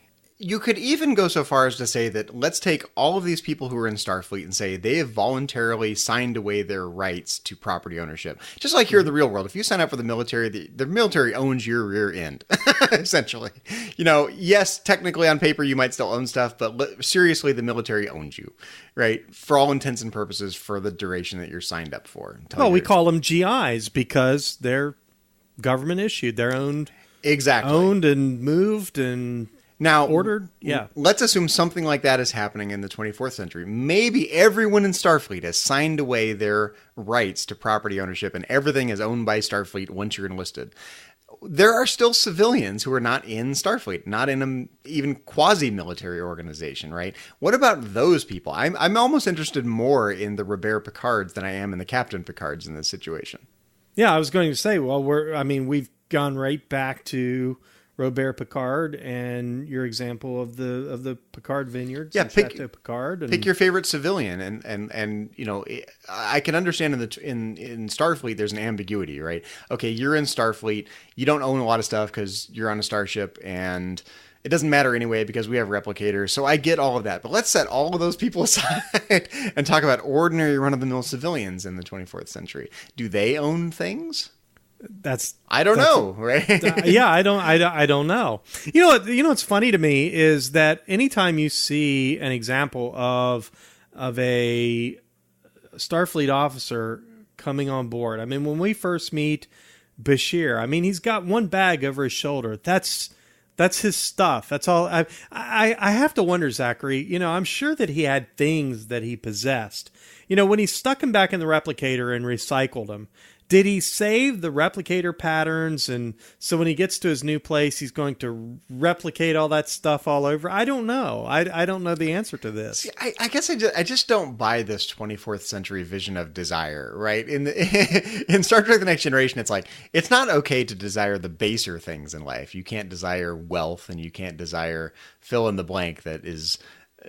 You could even go so far as to say that let's take all of these people who are in Starfleet and say they have voluntarily signed away their rights to property ownership. Just like here in the real world, if you sign up for the military, the military owns your rear end, essentially. Yes, technically on paper you might still own stuff, but seriously, the military owns you, right? For all intents and purposes for the duration that you're signed up for. Well, we call them GIs because they're government issued. They're owned, owned and moved and... Now, ordered? Yeah. Let's assume something like that is happening in the 24th century. Maybe everyone in Starfleet has signed away their rights to property ownership and everything is owned by Starfleet once you're enlisted. There are still civilians who are not in Starfleet, not in an even quasi-military organization, right? What about those people? I'm almost interested more in the Robert Picards than I am in the Captain Picards in this situation. Yeah, I was going to say, well, we've gone right back to Robert Picard and your example of the Picard vineyards. Yeah, Chateau Picard. Pick your favorite civilian, and I can understand in Starfleet there's an ambiguity, right? Okay, you're in Starfleet, you don't own a lot of stuff because you're on a starship, and it doesn't matter anyway because we have replicators. So I get all of that, but let's set all of those people aside and talk about ordinary run-of-the-mill civilians in the 24th century. Do they own things? I don't know, right? Yeah, I don't know. You know what's funny to me is that anytime you see an example of a Starfleet officer coming on board. I mean, when we first meet Bashir, he's got one bag over his shoulder. That's his stuff. That's all. I have to wonder, Zachary, I'm sure that he had things that he possessed. When he stuck him back in the replicator and recycled him, did he save the replicator patterns? And so when he gets to his new place, he's going to replicate all that stuff all over? I don't know. I don't know the answer to this. See, I guess I just don't buy this 24th century vision of desire, right? In Star Trek The Next Generation, it's like, it's not okay to desire the baser things in life. You can't desire wealth and you can't desire fill in the blank that is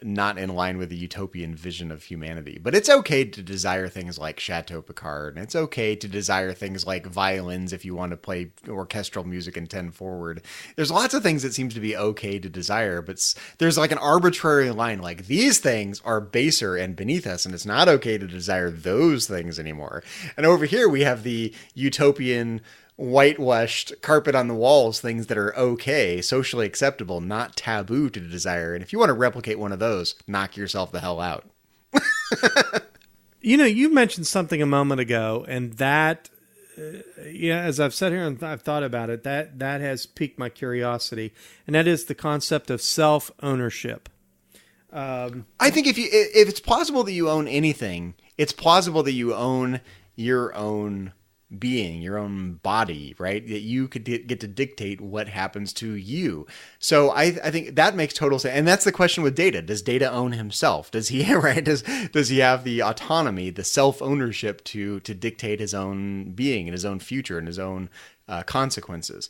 not in line with the utopian vision of humanity. But it's okay to desire things like Chateau Picard, and it's okay to desire things like violins if you want to play orchestral music in 10 forward. There's lots of things that seems to be okay to desire, but there's like an arbitrary line, like these things are baser and beneath us, and it's not okay to desire those things anymore. And over here we have the utopian whitewashed carpet on the walls, things that are okay, socially acceptable, not taboo to desire. And if you want to replicate one of those, knock yourself the hell out. You mentioned something a moment ago, and that, as I've sat here and I've thought about it, that has piqued my curiosity, and that is the concept of self-ownership. I think if it's plausible that you own anything, it's plausible that you own your own being, your own body, right? That you could get to dictate what happens to you. So I think that makes total sense. And that's the question with Data. Does Data own himself? Does he, right? Does he have the autonomy, the self-ownership to dictate his own being and his own future and his own consequences?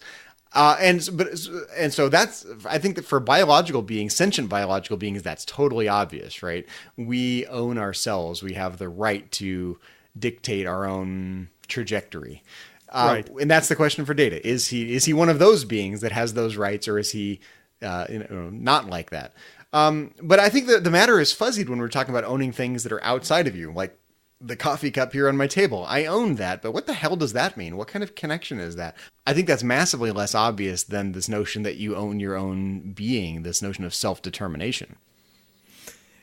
And so that's, I think that for biological beings, sentient biological beings, that's totally obvious, right? We own ourselves. We have the right to dictate our own trajectory. Right. And that's the question for Data. Is he one of those beings that has those rights, or is he not like that? But I think that the matter is fuzzied when we're talking about owning things that are outside of you, like the coffee cup here on my table. I own that, but what the hell does that mean? What kind of connection is that? I think that's massively less obvious than this notion that you own your own being, this notion of self-determination.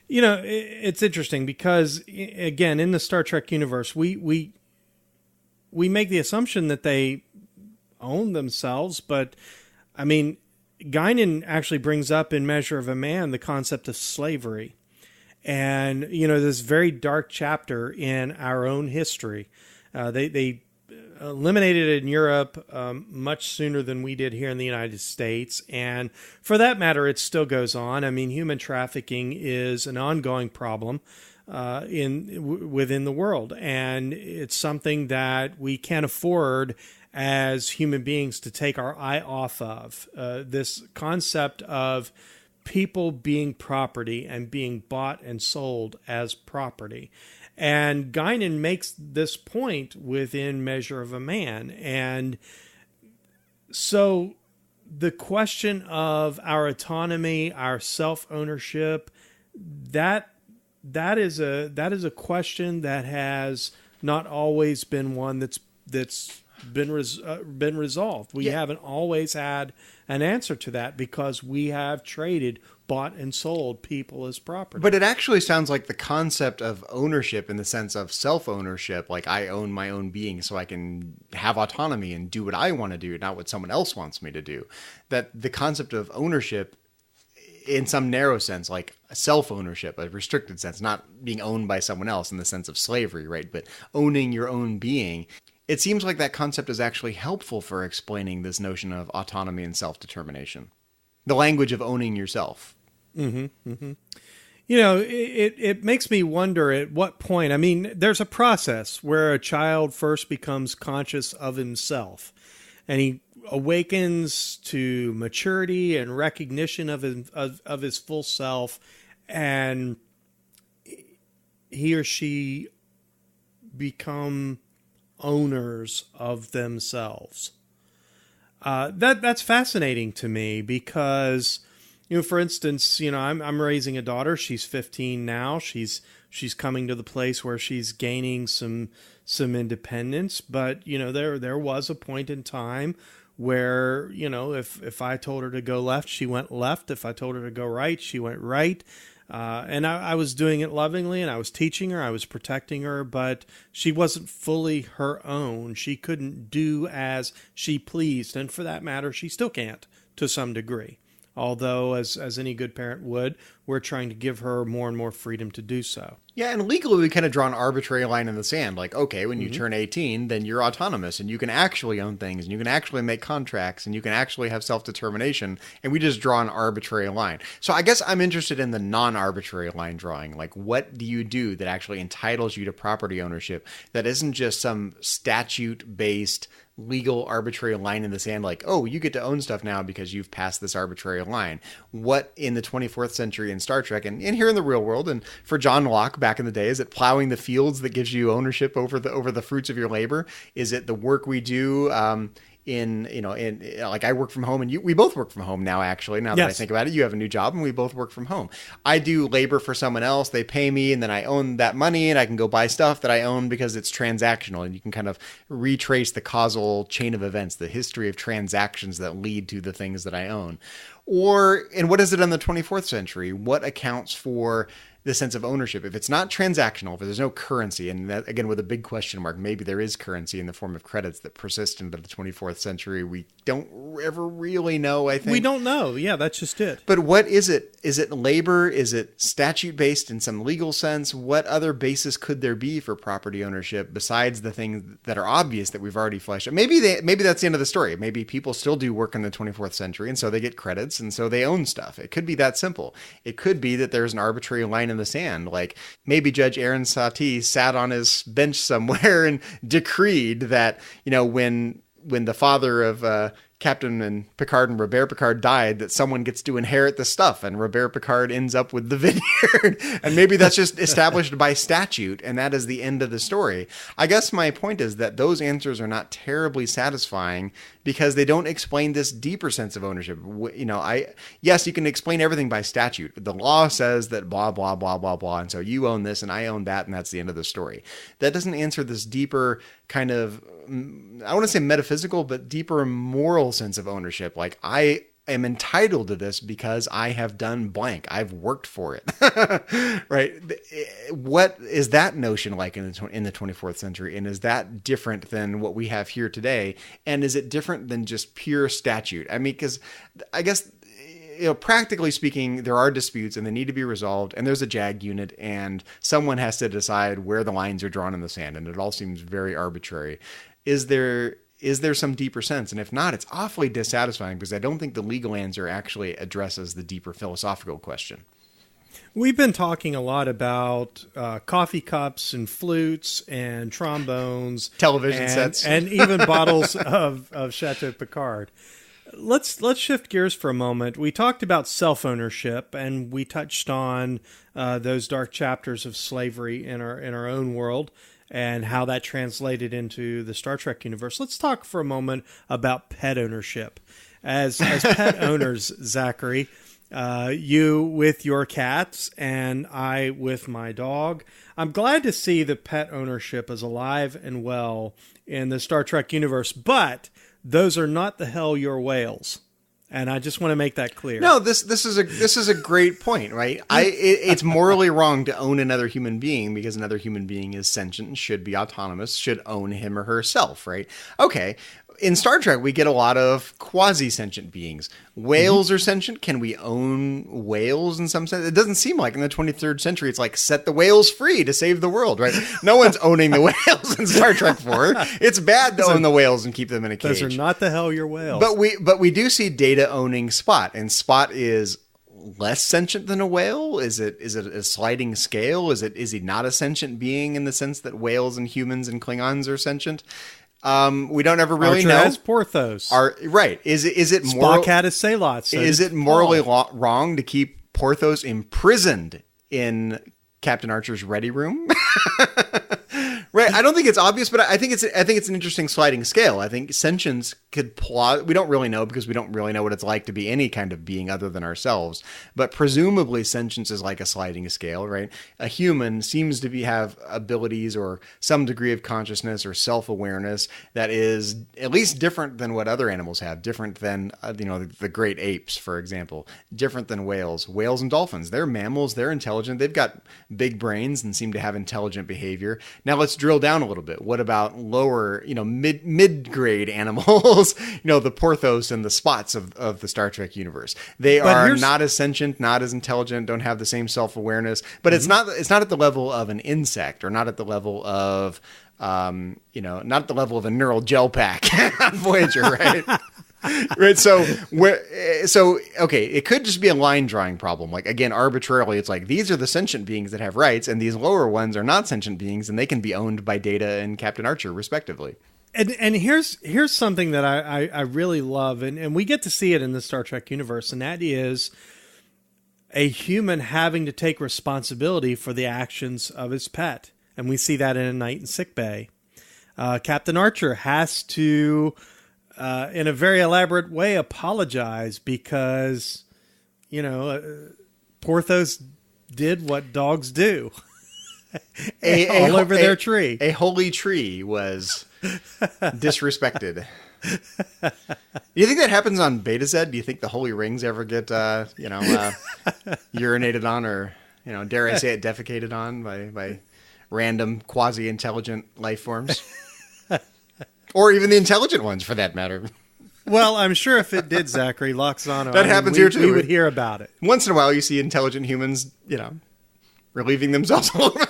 You know, it's interesting because, again, in the Star Trek universe, we make the assumption that they own themselves, but, I mean, Guinan actually brings up in Measure of a Man the concept of slavery. And, you know, this very dark chapter in our own history. They eliminated it in Europe much sooner than we did here in the United States. And for that matter, it still goes on. I mean, human trafficking is an ongoing problem within the world. And it's something that we can't afford as human beings to take our eye off of. This concept of people being property and being bought and sold as property. And Guinan makes this point within Measure of a Man. And so the question of our autonomy, our self-ownership, that is a question that has not always been one that's been resolved. We haven't always had an answer to that because we have traded, bought and sold people as property. But it actually sounds like the concept of ownership in the sense of self-ownership, like I own my own being so I can have autonomy and do what I want to do, not what someone else wants me to do. That the concept of ownership in some narrow sense, like self-ownership, a restricted sense, not being owned by someone else in the sense of slavery, right? But owning your own being. It seems like that concept is actually helpful for explaining this notion of autonomy and self-determination. The language of owning yourself. Mm-hmm, mm-hmm. You know, it makes me wonder at what point, I mean, there's a process where a child first becomes conscious of himself and he awakens to maturity and recognition of his full self, and he or she become owners of themselves. That's fascinating to me because, you know, for instance, you know, I'm raising a daughter. She's 15 now. She's coming to the place where she's gaining some independence. But, you know, there was a point in time where, you know, if I told her to go left, she went left. If I told her to go right, she went right. And I was doing it lovingly, and I was teaching her, I was protecting her, but she wasn't fully her own. She couldn't do as she pleased, and for that matter, she still can't to some degree. Although, as any good parent would, we're trying to give her more and more freedom to do so. Yeah, and legally we kind of draw an arbitrary line in the sand. Like, okay, when you turn 18, then you're autonomous, and you can actually own things, and you can actually make contracts, and you can actually have self-determination, and we just draw an arbitrary line. So I guess I'm interested in the non-arbitrary line drawing. Like, what do you do that actually entitles you to property ownership that isn't just some statute-based legal arbitrary line in the sand, like, oh, you get to own stuff now because you've passed this arbitrary line? What in the 24th century in Star Trek and here in the real world, and for John Locke back in the day, is it plowing the fields that gives you ownership over the fruits of your labor? Is it the work we do like I work from home, and we both work from home now, actually, now that I think about it. You have a new job and we both work from home. I do labor for someone else, they pay me, and then I own that money, and I can go buy stuff that I own because it's transactional, and you can kind of retrace the causal chain of events, the history of transactions that lead to the things that I own. And what is it in the 24th century? What accounts for the sense of ownership? If it's not transactional, if there's no currency, and that, again, with a big question mark, maybe there is currency in the form of credits that persist into the 24th century. We don't ever really know, I think. We don't know. Yeah, that's just it. But what is it? Is it labor? Is it statute-based in some legal sense? What other basis could there be for property ownership besides the things that are obvious that we've already fleshed out? Maybe that's the end of the story. Maybe people still do work in the 24th century, and so they get credits, and so they own stuff. It could be that simple. It could be that there's an arbitrary line in the sand. Like maybe Judge Aaron Satie sat on his bench somewhere and decreed that, you know, when the father of Captain and Picard and Robert Picard died, that someone gets to inherit the stuff, and Robert Picard ends up with the vineyard. And maybe that's just established by statute, and that is the end of the story. I guess my point is that those answers are not terribly satisfying because they don't explain this deeper sense of ownership. Yes, you can explain everything by statute. The law says that blah, blah, blah, blah, blah, and so you own this and I own that, and that's the end of the story. That doesn't answer this deeper kind of, I want to say metaphysical, but deeper moral sense of ownership. Like, I am entitled to this because I have done blank. I've worked for it. Right? What is that notion like in the 24th century? And is that different than what we have here today? And is it different than just pure statute? I mean, because I guess, practically speaking, there are disputes and they need to be resolved, and there's a JAG unit, and someone has to decide where the lines are drawn in the sand, and it all seems very arbitrary. Is there some deeper sense? And if not, it's awfully dissatisfying, because I don't think the legal answer actually addresses the deeper philosophical question. We've been talking a lot about coffee cups and flutes and trombones, television sets, and even bottles of Chateau Picard. Let's shift gears for a moment. We talked about self-ownership, and we touched on those dark chapters of slavery in our own world and how that translated into the Star Trek universe. Let's talk for a moment about pet ownership. As pet owners, Zachary, you with your cats and I with my dog, I'm glad to see that pet ownership is alive and well in the Star Trek universe, but those are not the hell your whales. And I just want to make that clear. No, this is a great point, right? It's morally wrong to own another human being because another human being is sentient and should be autonomous, should own him or herself, right? Okay. In Star Trek, we get a lot of quasi-sentient beings. Whales are sentient. Can we own whales in some sense? It doesn't seem like in the 23rd century, it's like, set the whales free to save the world, right? No one's owning the whales in Star Trek 4. It's bad to own the whales and keep them in a cage. Those are not the hell your whales. But we do see Data owning Spot, and Spot is less sentient than a whale. Is it a sliding scale? Is he not a sentient being in the sense that whales and humans and Klingons are sentient? We don't ever really know. As Porthos. Right. Is it Spock had a Salot. So is it morally wrong to keep Porthos imprisoned in Captain Archer's ready room? Right. I don't think it's obvious, but I think it's an interesting sliding scale. I think sentience could plot. We don't really know because we don't really know what it's like to be any kind of being other than ourselves. But presumably sentience is like a sliding scale, right? A human seems to have abilities or some degree of consciousness or self-awareness that is at least different than what other animals have, different than, the great apes, for example, different than whales. Whales and dolphins, they're mammals, they're intelligent. They've got big brains and seem to have intelligent behavior. Now let's drill down a little bit. What about lower, mid-grade animals? The Porthos and the Spots of the Star Trek universe. They are not as sentient, not as intelligent, don't have the same self-awareness, but it's not at the level of an insect or not at the level of, not at the level of a neural gel pack on Voyager, right? Right. So okay, it could just be a line drawing problem. Like, again, arbitrarily, it's like, these are the sentient beings that have rights, and these lower ones are not sentient beings, and they can be owned by Data and Captain Archer, respectively. And here's something that I really love, and we get to see it in the Star Trek universe, and that is a human having to take responsibility for the actions of his pet. And we see that in A Night in Sickbay. Captain Archer has to, in a very elaborate way, apologize because, Porthos did what dogs do. All over their tree. A holy tree was disrespected. Do you think that happens on Beta Z? Do you think the holy rings ever get, urinated on or, dare I say it, defecated on by random quasi-intelligent life forms? Or even the intelligent ones, for that matter. Well, I'm sure if it did, Zachary, Loxano, that happens here too. We would hear about it. Once in a while, you see intelligent humans, relieving themselves all over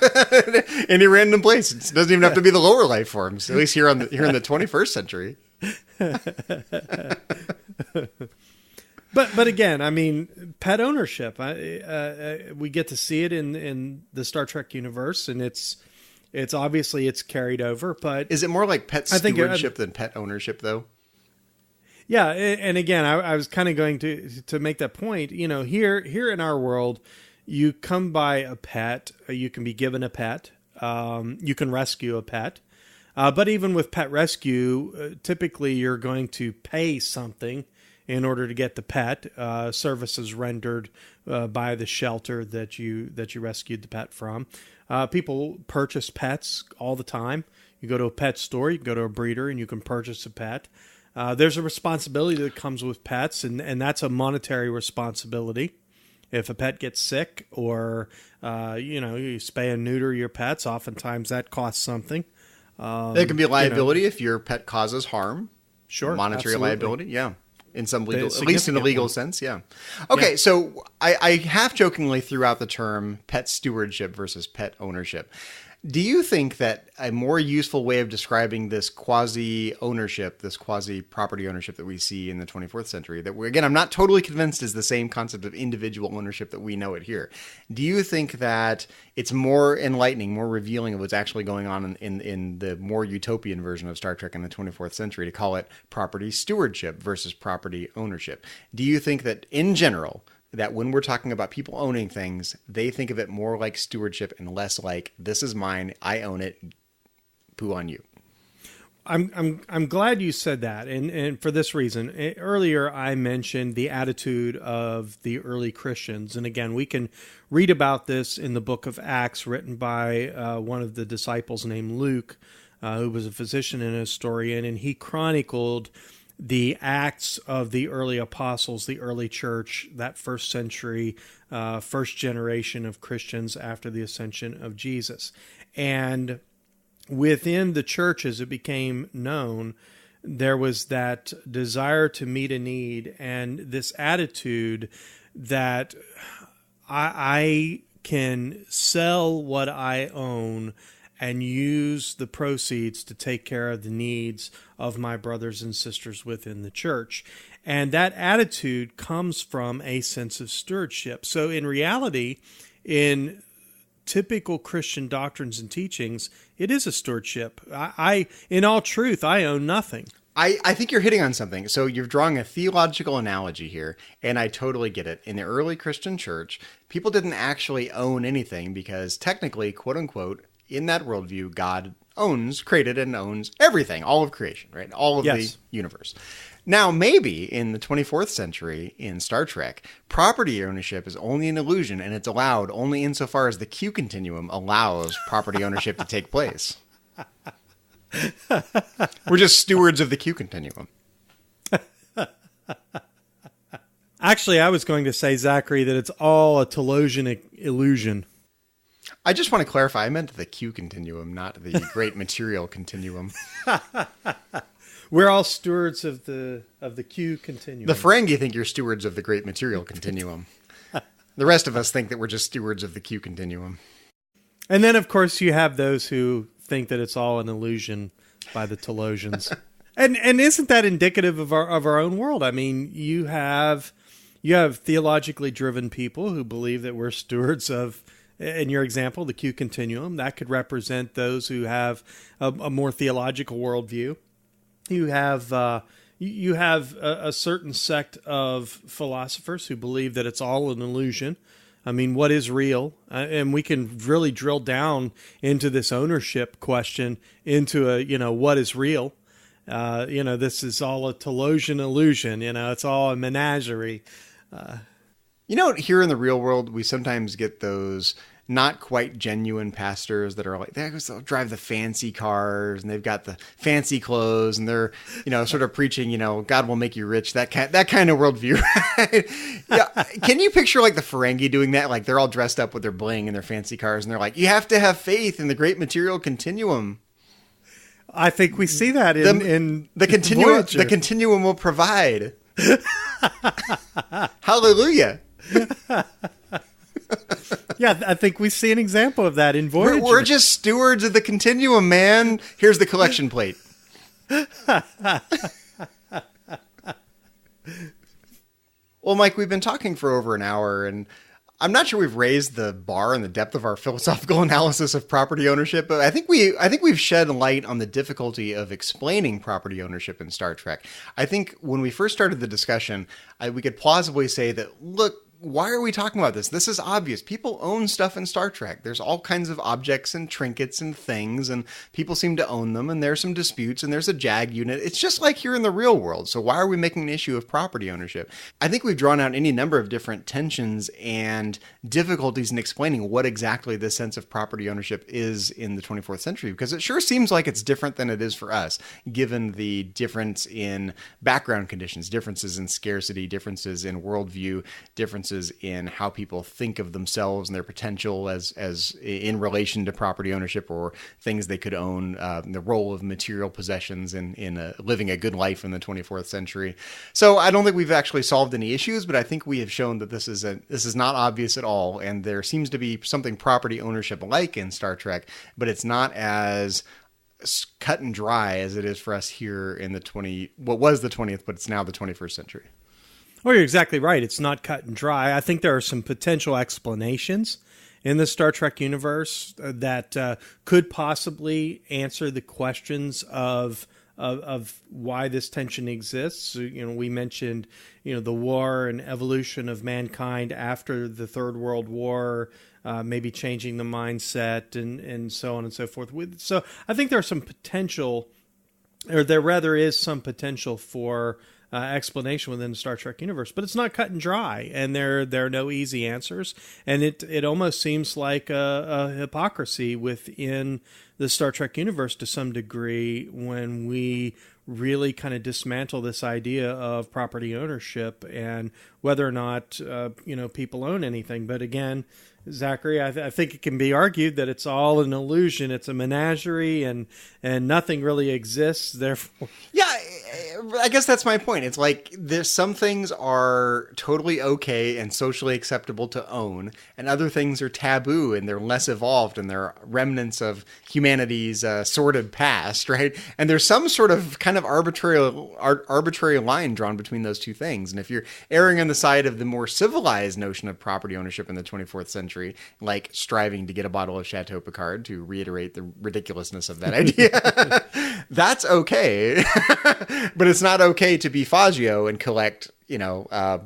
any random place. It doesn't even have to be the lower life forms. At least here in the 21st century. But again, I mean, pet ownership. We get to see it in the Star Trek universe, and it's obviously it's carried over. But is it more like pet stewardship than pet ownership, though? Yeah, and again, I was kind of going to make that point. You know, here in our world, you come by a pet, you can be given a pet, you can rescue a pet, but even with pet rescue, typically you're going to pay something in order to get the pet. Services rendered by the shelter that you rescued the pet from. People purchase pets all the time. You go to a pet store, you can go to a breeder, and you can purchase a pet. There's a responsibility that comes with pets, and that's a monetary responsibility. If a pet gets sick or, you spay and neuter your pets, oftentimes that costs something. There can be a liability if your pet causes harm. Sure. Monetary absolutely. liability, yeah. In some legal, at least in a legal sense, yeah. Okay, so I half jokingly threw out the term pet stewardship versus pet ownership. Do you think that a more useful way of describing this quasi-ownership, this quasi-property ownership that we see in the 24th century, that again, I'm not totally convinced is the same concept of individual ownership that we know it here. Do you think that it's more enlightening, more revealing of what's actually going on in the more utopian version of Star Trek in the 24th century to call it property stewardship versus property ownership? Do you think that in general, that when we're talking about people owning things, they think of it more like stewardship and less like, this is mine, I own it, poo on you? I'm glad you said that, and for this reason. Earlier, I mentioned the attitude of the early Christians, and again, we can read about this in the book of Acts, written by one of the disciples named Luke, who was a physician and a historian, and he chronicled the acts of the early apostles, the early church, that first century, first generation of Christians after the ascension of Jesus. And within the church, as it became known, there was that desire to meet a need and this attitude that I can sell what I own and use the proceeds to take care of the needs of my brothers and sisters within the church. And that attitude comes from a sense of stewardship. So in reality, in typical Christian doctrines and teachings, it is a stewardship. In all truth, I own nothing. I think you're hitting on something. So you're drawing a theological analogy here, and I totally get it. In the early Christian church, people didn't actually own anything because technically, quote unquote, in that worldview, God created and owns everything, all of creation, right? All of the universe. Now, maybe in the 24th century in Star Trek, property ownership is only an illusion, and it's allowed only insofar as the Q continuum allows property ownership to take place. We're just stewards of the Q continuum. Actually, I was going to say, Zachary, that it's all a Telosian illusion. I just want to clarify, I meant the Q continuum, not the great material continuum. We're all stewards of the Q continuum. The Ferengi think you're stewards of the great material continuum. The rest of us think that we're just stewards of the Q continuum. And then, of course, you have those who think that it's all an illusion by the Telosians. and isn't that indicative of our own world? I mean, you have theologically driven people who believe that we're stewards of, in your example, the Q continuum. That could represent those who have a more theological worldview. You have a certain sect of philosophers who believe that it's all an illusion. I mean, what is real? And we can really drill down into this ownership question into what is real? This is all a Telosian illusion. It's all a menagerie. Here in the real world, we sometimes get those not quite genuine pastors that are like, they'll drive the fancy cars and they've got the fancy clothes and they're, sort of preaching, God will make you rich, that kind of worldview. Yeah. Can you picture like the Ferengi doing that? Like they're all dressed up with their bling and their fancy cars and they're like, you have to have faith in the great material continuum. I think we see that in the continuum. Voyager. The continuum will provide. Hallelujah. Yeah, I think we see an example of that in Voyager. We're just stewards of the continuum, man. Here's the collection plate. Well, Mike, we've been talking for over an hour, and I'm not sure we've raised the bar and the depth of our philosophical analysis of property ownership, but I think we've shed light on the difficulty of explaining property ownership in Star Trek. I think when we first started the discussion, we could plausibly say that, look, why are we talking about this? This is obvious. People own stuff in Star Trek. There's all kinds of objects and trinkets and things, and people seem to own them, and there's some disputes, and there's a JAG unit. It's just like here in the real world. So why are we making an issue of property ownership? I think we've drawn out any number of different tensions and difficulties in explaining what exactly the sense of property ownership is in the 24th century, because it sure seems like it's different than it is for us, given the difference in background conditions, differences in scarcity, differences in worldview, differences in how people think of themselves and their potential as in relation to property ownership or things they could own, the role of material possessions in living a good life in the 24th century. So I don't think we've actually solved any issues, but I think we have shown that this is not obvious at all, and there seems to be something property ownership like in Star Trek, but it's not as cut and dry as it is for us here in what was the 20th, but it's now the 21st century. Well, you're exactly right. It's not cut and dry. I think there are some potential explanations in the Star Trek universe that could possibly answer the questions of why this tension exists. We mentioned, the war and evolution of mankind after the Third World War, maybe changing the mindset and so on and so forth. So I think there's some potential, or there rather is some potential for explanation within the Star Trek universe, but it's not cut and dry, and there are no easy answers, and it almost seems like a hypocrisy within the Star Trek universe to some degree when we really kind of dismantle this idea of property ownership and whether or not people own anything. But again, Zachary, I think it can be argued that it's all an illusion. It's a menagerie, and nothing really exists. Therefore, yeah, I guess that's my point. It's like there's some things are totally okay and socially acceptable to own, and other things are taboo and they're less evolved and they're remnants of humanity's sordid past, right? And there's some sort of kind of arbitrary line drawn between those two things. And if you're erring on the side of the more civilized notion of property ownership in the 24th century, like striving to get a bottle of Chateau Picard, to reiterate the ridiculousness of that idea, that's okay. But it's not okay to be Fazio and collect, to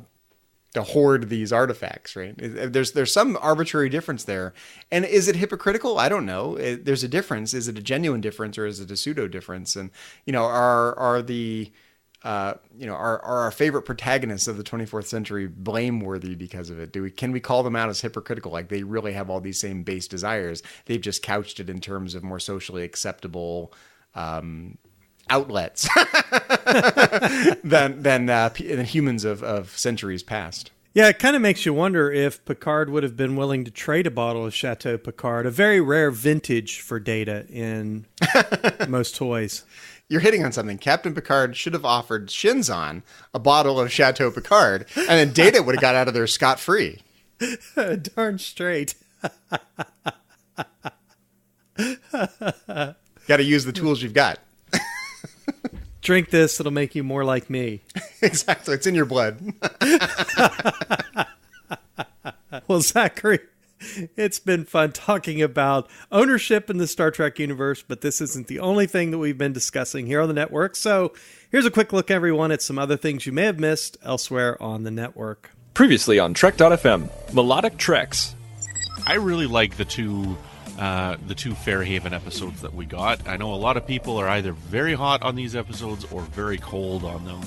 hoard these artifacts, right? There's some arbitrary difference there. And is it hypocritical? I don't know. There's a difference. Is it a genuine difference or is it a pseudo difference? And, are our favorite protagonists of the 24th century blameworthy because of it? Can we call them out as hypocritical? Like they really have all these same base desires. They've just couched it in terms of more socially acceptable outlets than humans of centuries past. Yeah, it kind of makes you wonder if Picard would have been willing to trade a bottle of Chateau Picard, a very rare vintage for Data in most toys. You're hitting on something. Captain Picard should have offered Shinzon a bottle of Chateau Picard, and then Data would have got out of there scot-free. Darn straight. Got to use the tools you've got. Drink this, it'll make you more like me. Exactly. It's in your blood. Well, Zachary, it's been fun talking about ownership in the Star Trek universe, but this isn't the only thing that we've been discussing here on the network. So here's a quick look, everyone, at some other things you may have missed elsewhere on the network. Previously on Trek.fm, Melodic Treks. I really like the two Fairhaven episodes that we got. I know a lot of people are either very hot on these episodes or very cold on them.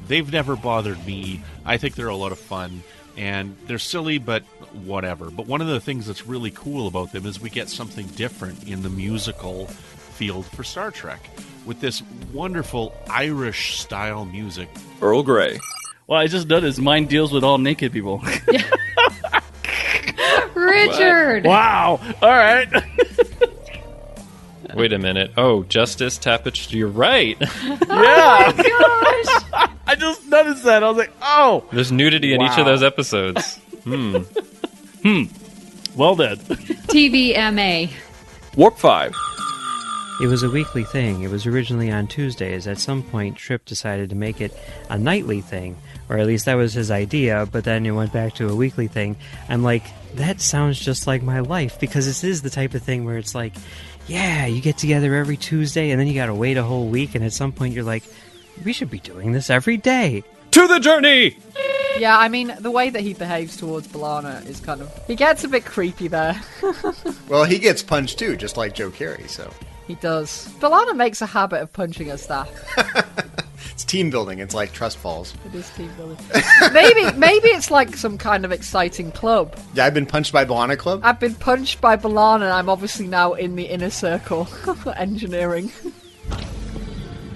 They've never bothered me. I think they're a lot of fun, and they're silly, but whatever. But one of the things that's really cool about them is we get something different in the musical field for Star Trek with this wonderful Irish-style music. Earl Grey. Well, I just noticed mine deals with all naked people. Richard! Wow! All right. Wait a minute. Oh, Justice Tapestry, you're right. Yeah! Oh my gosh! I just noticed that. I was like, oh! There's nudity in each of those episodes. Well done. TVMA. Warp 5. It was a weekly thing. It was originally on Tuesdays. At some point, Tripp decided to make it a nightly thing, or at least that was his idea, but then it went back to a weekly thing. I'm like, that sounds just like my life, because this is the type of thing where it's like, yeah, you get together every Tuesday, and then you gotta wait a whole week, and at some point you're like, we should be doing this every day. To the journey! Yeah, I mean, the way that he behaves towards B'Elanna is kind of... He gets a bit creepy there. Well, he gets punched too, just like Joe Carey, so... He does. B'Elanna makes a habit of punching her staff. It's team building. It's like trust falls. It is team building. Maybe it's like some kind of exciting club. Yeah, I've been punched by B'Elanna Club. I've been punched by B'Elanna, and I'm obviously now in the inner circle. Engineering.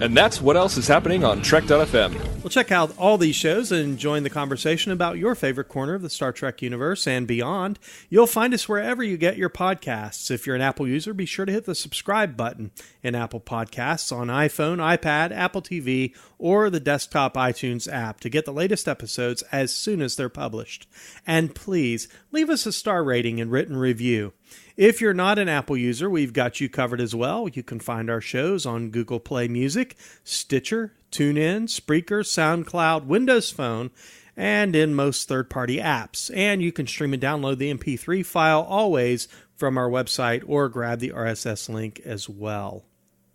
And that's what else is happening on Trek.fm. Well, check out all these shows and join the conversation about your favorite corner of the Star Trek universe and beyond. You'll find us wherever you get your podcasts. If you're an Apple user, be sure to hit the subscribe button in Apple Podcasts on iPhone, iPad, Apple TV, or the desktop iTunes app to get the latest episodes as soon as they're published. And please, leave us a star rating and written review. If you're not an Apple user, we've got you covered as well. You can find our shows on Google Play Music, Stitcher, TuneIn, Spreaker, SoundCloud, Windows Phone, and in most third-party apps. And you can stream and download the MP3 file always from our website or grab the RSS link as well.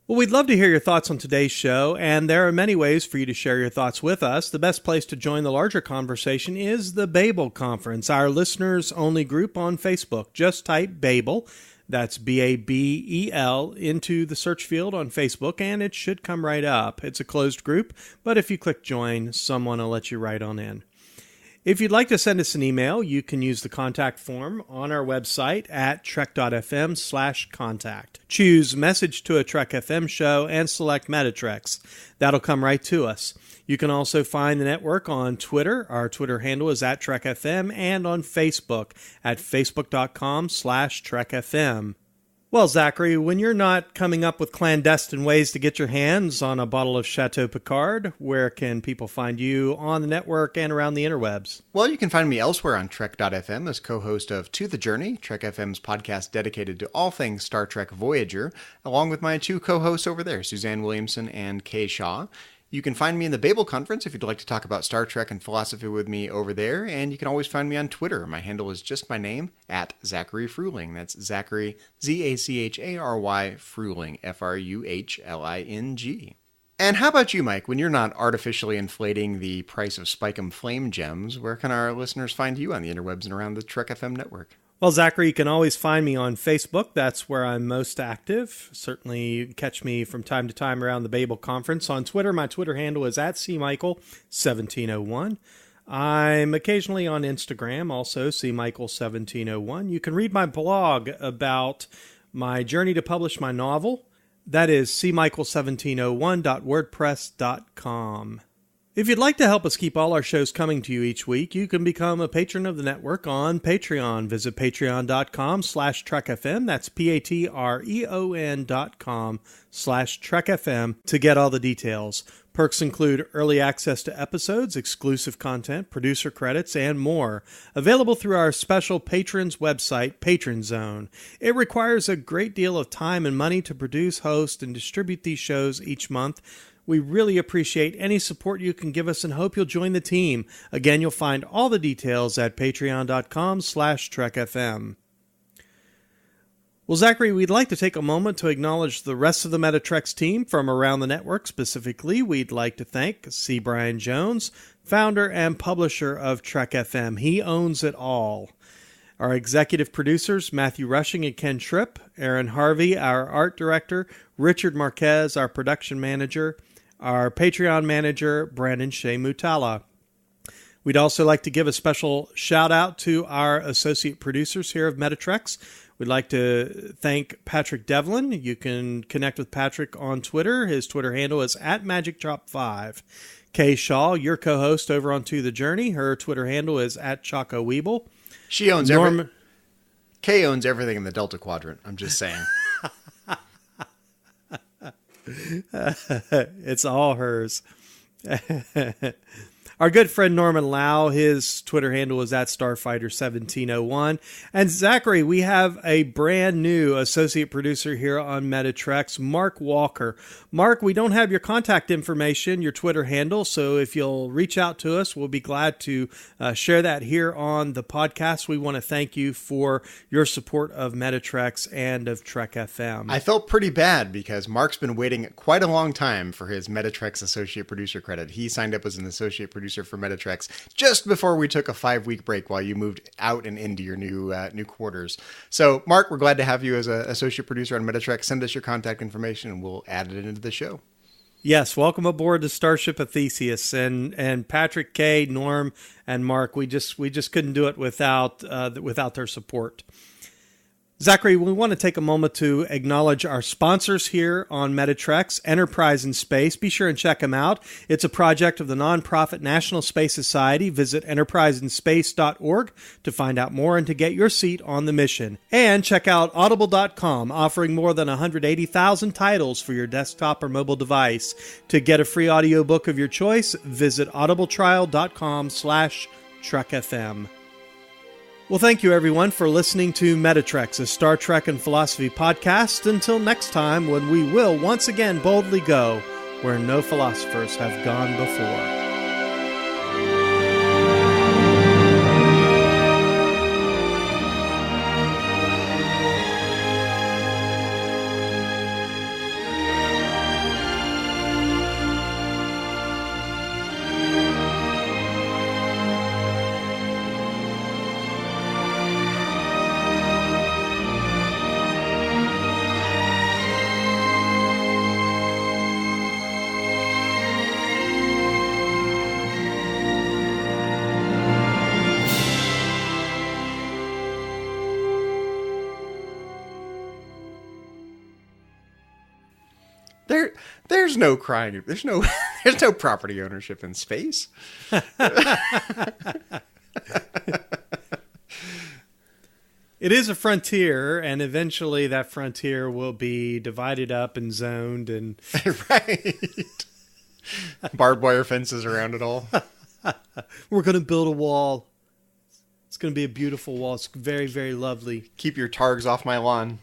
Well, we'd love to hear your thoughts on today's show, and there are many ways for you to share your thoughts with us. The best place to join the larger conversation is the Babel Conference, our listeners-only group on Facebook. Just type Babel, that's B-A-B-E-L, into the search field on Facebook, and it should come right up. It's a closed group, but if you click join, someone will let you right on in. If you'd like to send us an email, you can use the contact form on our website at trek.fm/contact. Choose Message to a Trek FM show and select Metatreks. That'll come right to us. You can also find the network on Twitter. Our Twitter handle is at TrekFM, and on Facebook at facebook.com/TrekFM. Well, Zachary, when you're not coming up with clandestine ways to get your hands on a bottle of Chateau Picard, where can people find you on the network and around the interwebs? Well, you can find me elsewhere on Trek.fm as co-host of To the Journey, Trek FM's podcast dedicated to all things Star Trek Voyager, along with my two co-hosts over there, Suzanne Williamson and Kay Shaw. You can find me in the Babel Conference if you'd like to talk about Star Trek and philosophy with me over there, and you can always find me on Twitter. My handle is just my name, at Zachary Fruhling. That's Zachary, Z-A-C-H-A-R-Y, Fruhling, F-R-U-H-L-I-N-G. And how about you, Mike? When you're not artificially inflating the price of Spike 'em Flame gems, where can our listeners find you on the interwebs and around the Trek FM network? Well, Zachary, you can always find me on Facebook. That's where I'm most active. Certainly, you can catch me from time to time around the Babel Conference. On Twitter, my Twitter handle is at cmichael1701. I'm occasionally on Instagram, also cmichael1701. You can read my blog about my journey to publish my novel. That is cmichael1701.wordpress.com. If you'd like to help us keep all our shows coming to you each week, you can become a patron of the network on Patreon. Visit patreon.com/TrekFM. That's patreon.com/TrekFM to get all the details. Perks include early access to episodes, exclusive content, producer credits, and more. Available through our special patrons website, Patron Zone. It requires a great deal of time and money to produce, host, and distribute these shows each month. We really appreciate any support you can give us and hope you'll join the team. Again, you'll find all the details at patreon.com/TrekFM. Well, Zachary, we'd like to take a moment to acknowledge the rest of the Metatreks team from around the network. Specifically, we'd like to thank C. Brian Jones, founder and publisher of Trek FM. He owns it all. Our executive producers, Matthew Rushing and Ken Tripp, Aaron Harvey, our art director, Richard Marquez, our production manager, our Patreon manager, Brandon Shea Mutala. We'd also like to give a special shout out to our associate producers here of Metatreks. We'd like to thank Patrick Devlin. You can connect with Patrick on Twitter. His Twitter handle is @MagicDrop5. Kay Shaw, your co-host over on To the Journey. Her Twitter handle is @ChocoWeeble. She owns Kay owns everything in the Delta Quadrant. I'm just saying. It's all hers. Our good friend Norman Lau, his Twitter handle is at Starfighter1701. And Zachary, we have a brand new associate producer here on Metatrex, Mark Walker. Mark, we don't have your contact information, your Twitter handle, so if you'll reach out to us, we'll be glad to share that here on the podcast. We want to thank you for your support of Metatrex and of Trek FM. I felt pretty bad because Mark's been waiting quite a long time for his Metatrex associate producer credit. He signed up as an associate producer for Metatrex just before we took a 5-week break while you moved out and into your new quarters. So, Mark, we're glad to have you as an associate producer on Metatrex. Send us your contact information and we'll add it into the show. Yes, welcome aboard the Starship of Theseus, and Patrick, Kay, Norm, and Mark. We just couldn't do it without their support. Zachary, we want to take a moment to acknowledge our sponsors here on Metatrex, Enterprise in Space. Be sure and check them out. It's a project of the nonprofit National Space Society. Visit enterpriseinspace.org to find out more and to get your seat on the mission. And check out audible.com, offering more than 180,000 titles for your desktop or mobile device. To get a free audiobook of your choice, visit audibletrial.com/TrekFM. Well, thank you, everyone, for listening to Metatrex, a Star Trek and philosophy podcast. Until next time, when we will once again boldly go where no philosophers have gone before. There's no crying. There's no property ownership in space. It is a frontier, and eventually that frontier will be divided up and zoned and right. Barbed wire fences around it all. We're going to build a wall. It's going to be a beautiful wall. It's very, very lovely. Keep your targs off my lawn.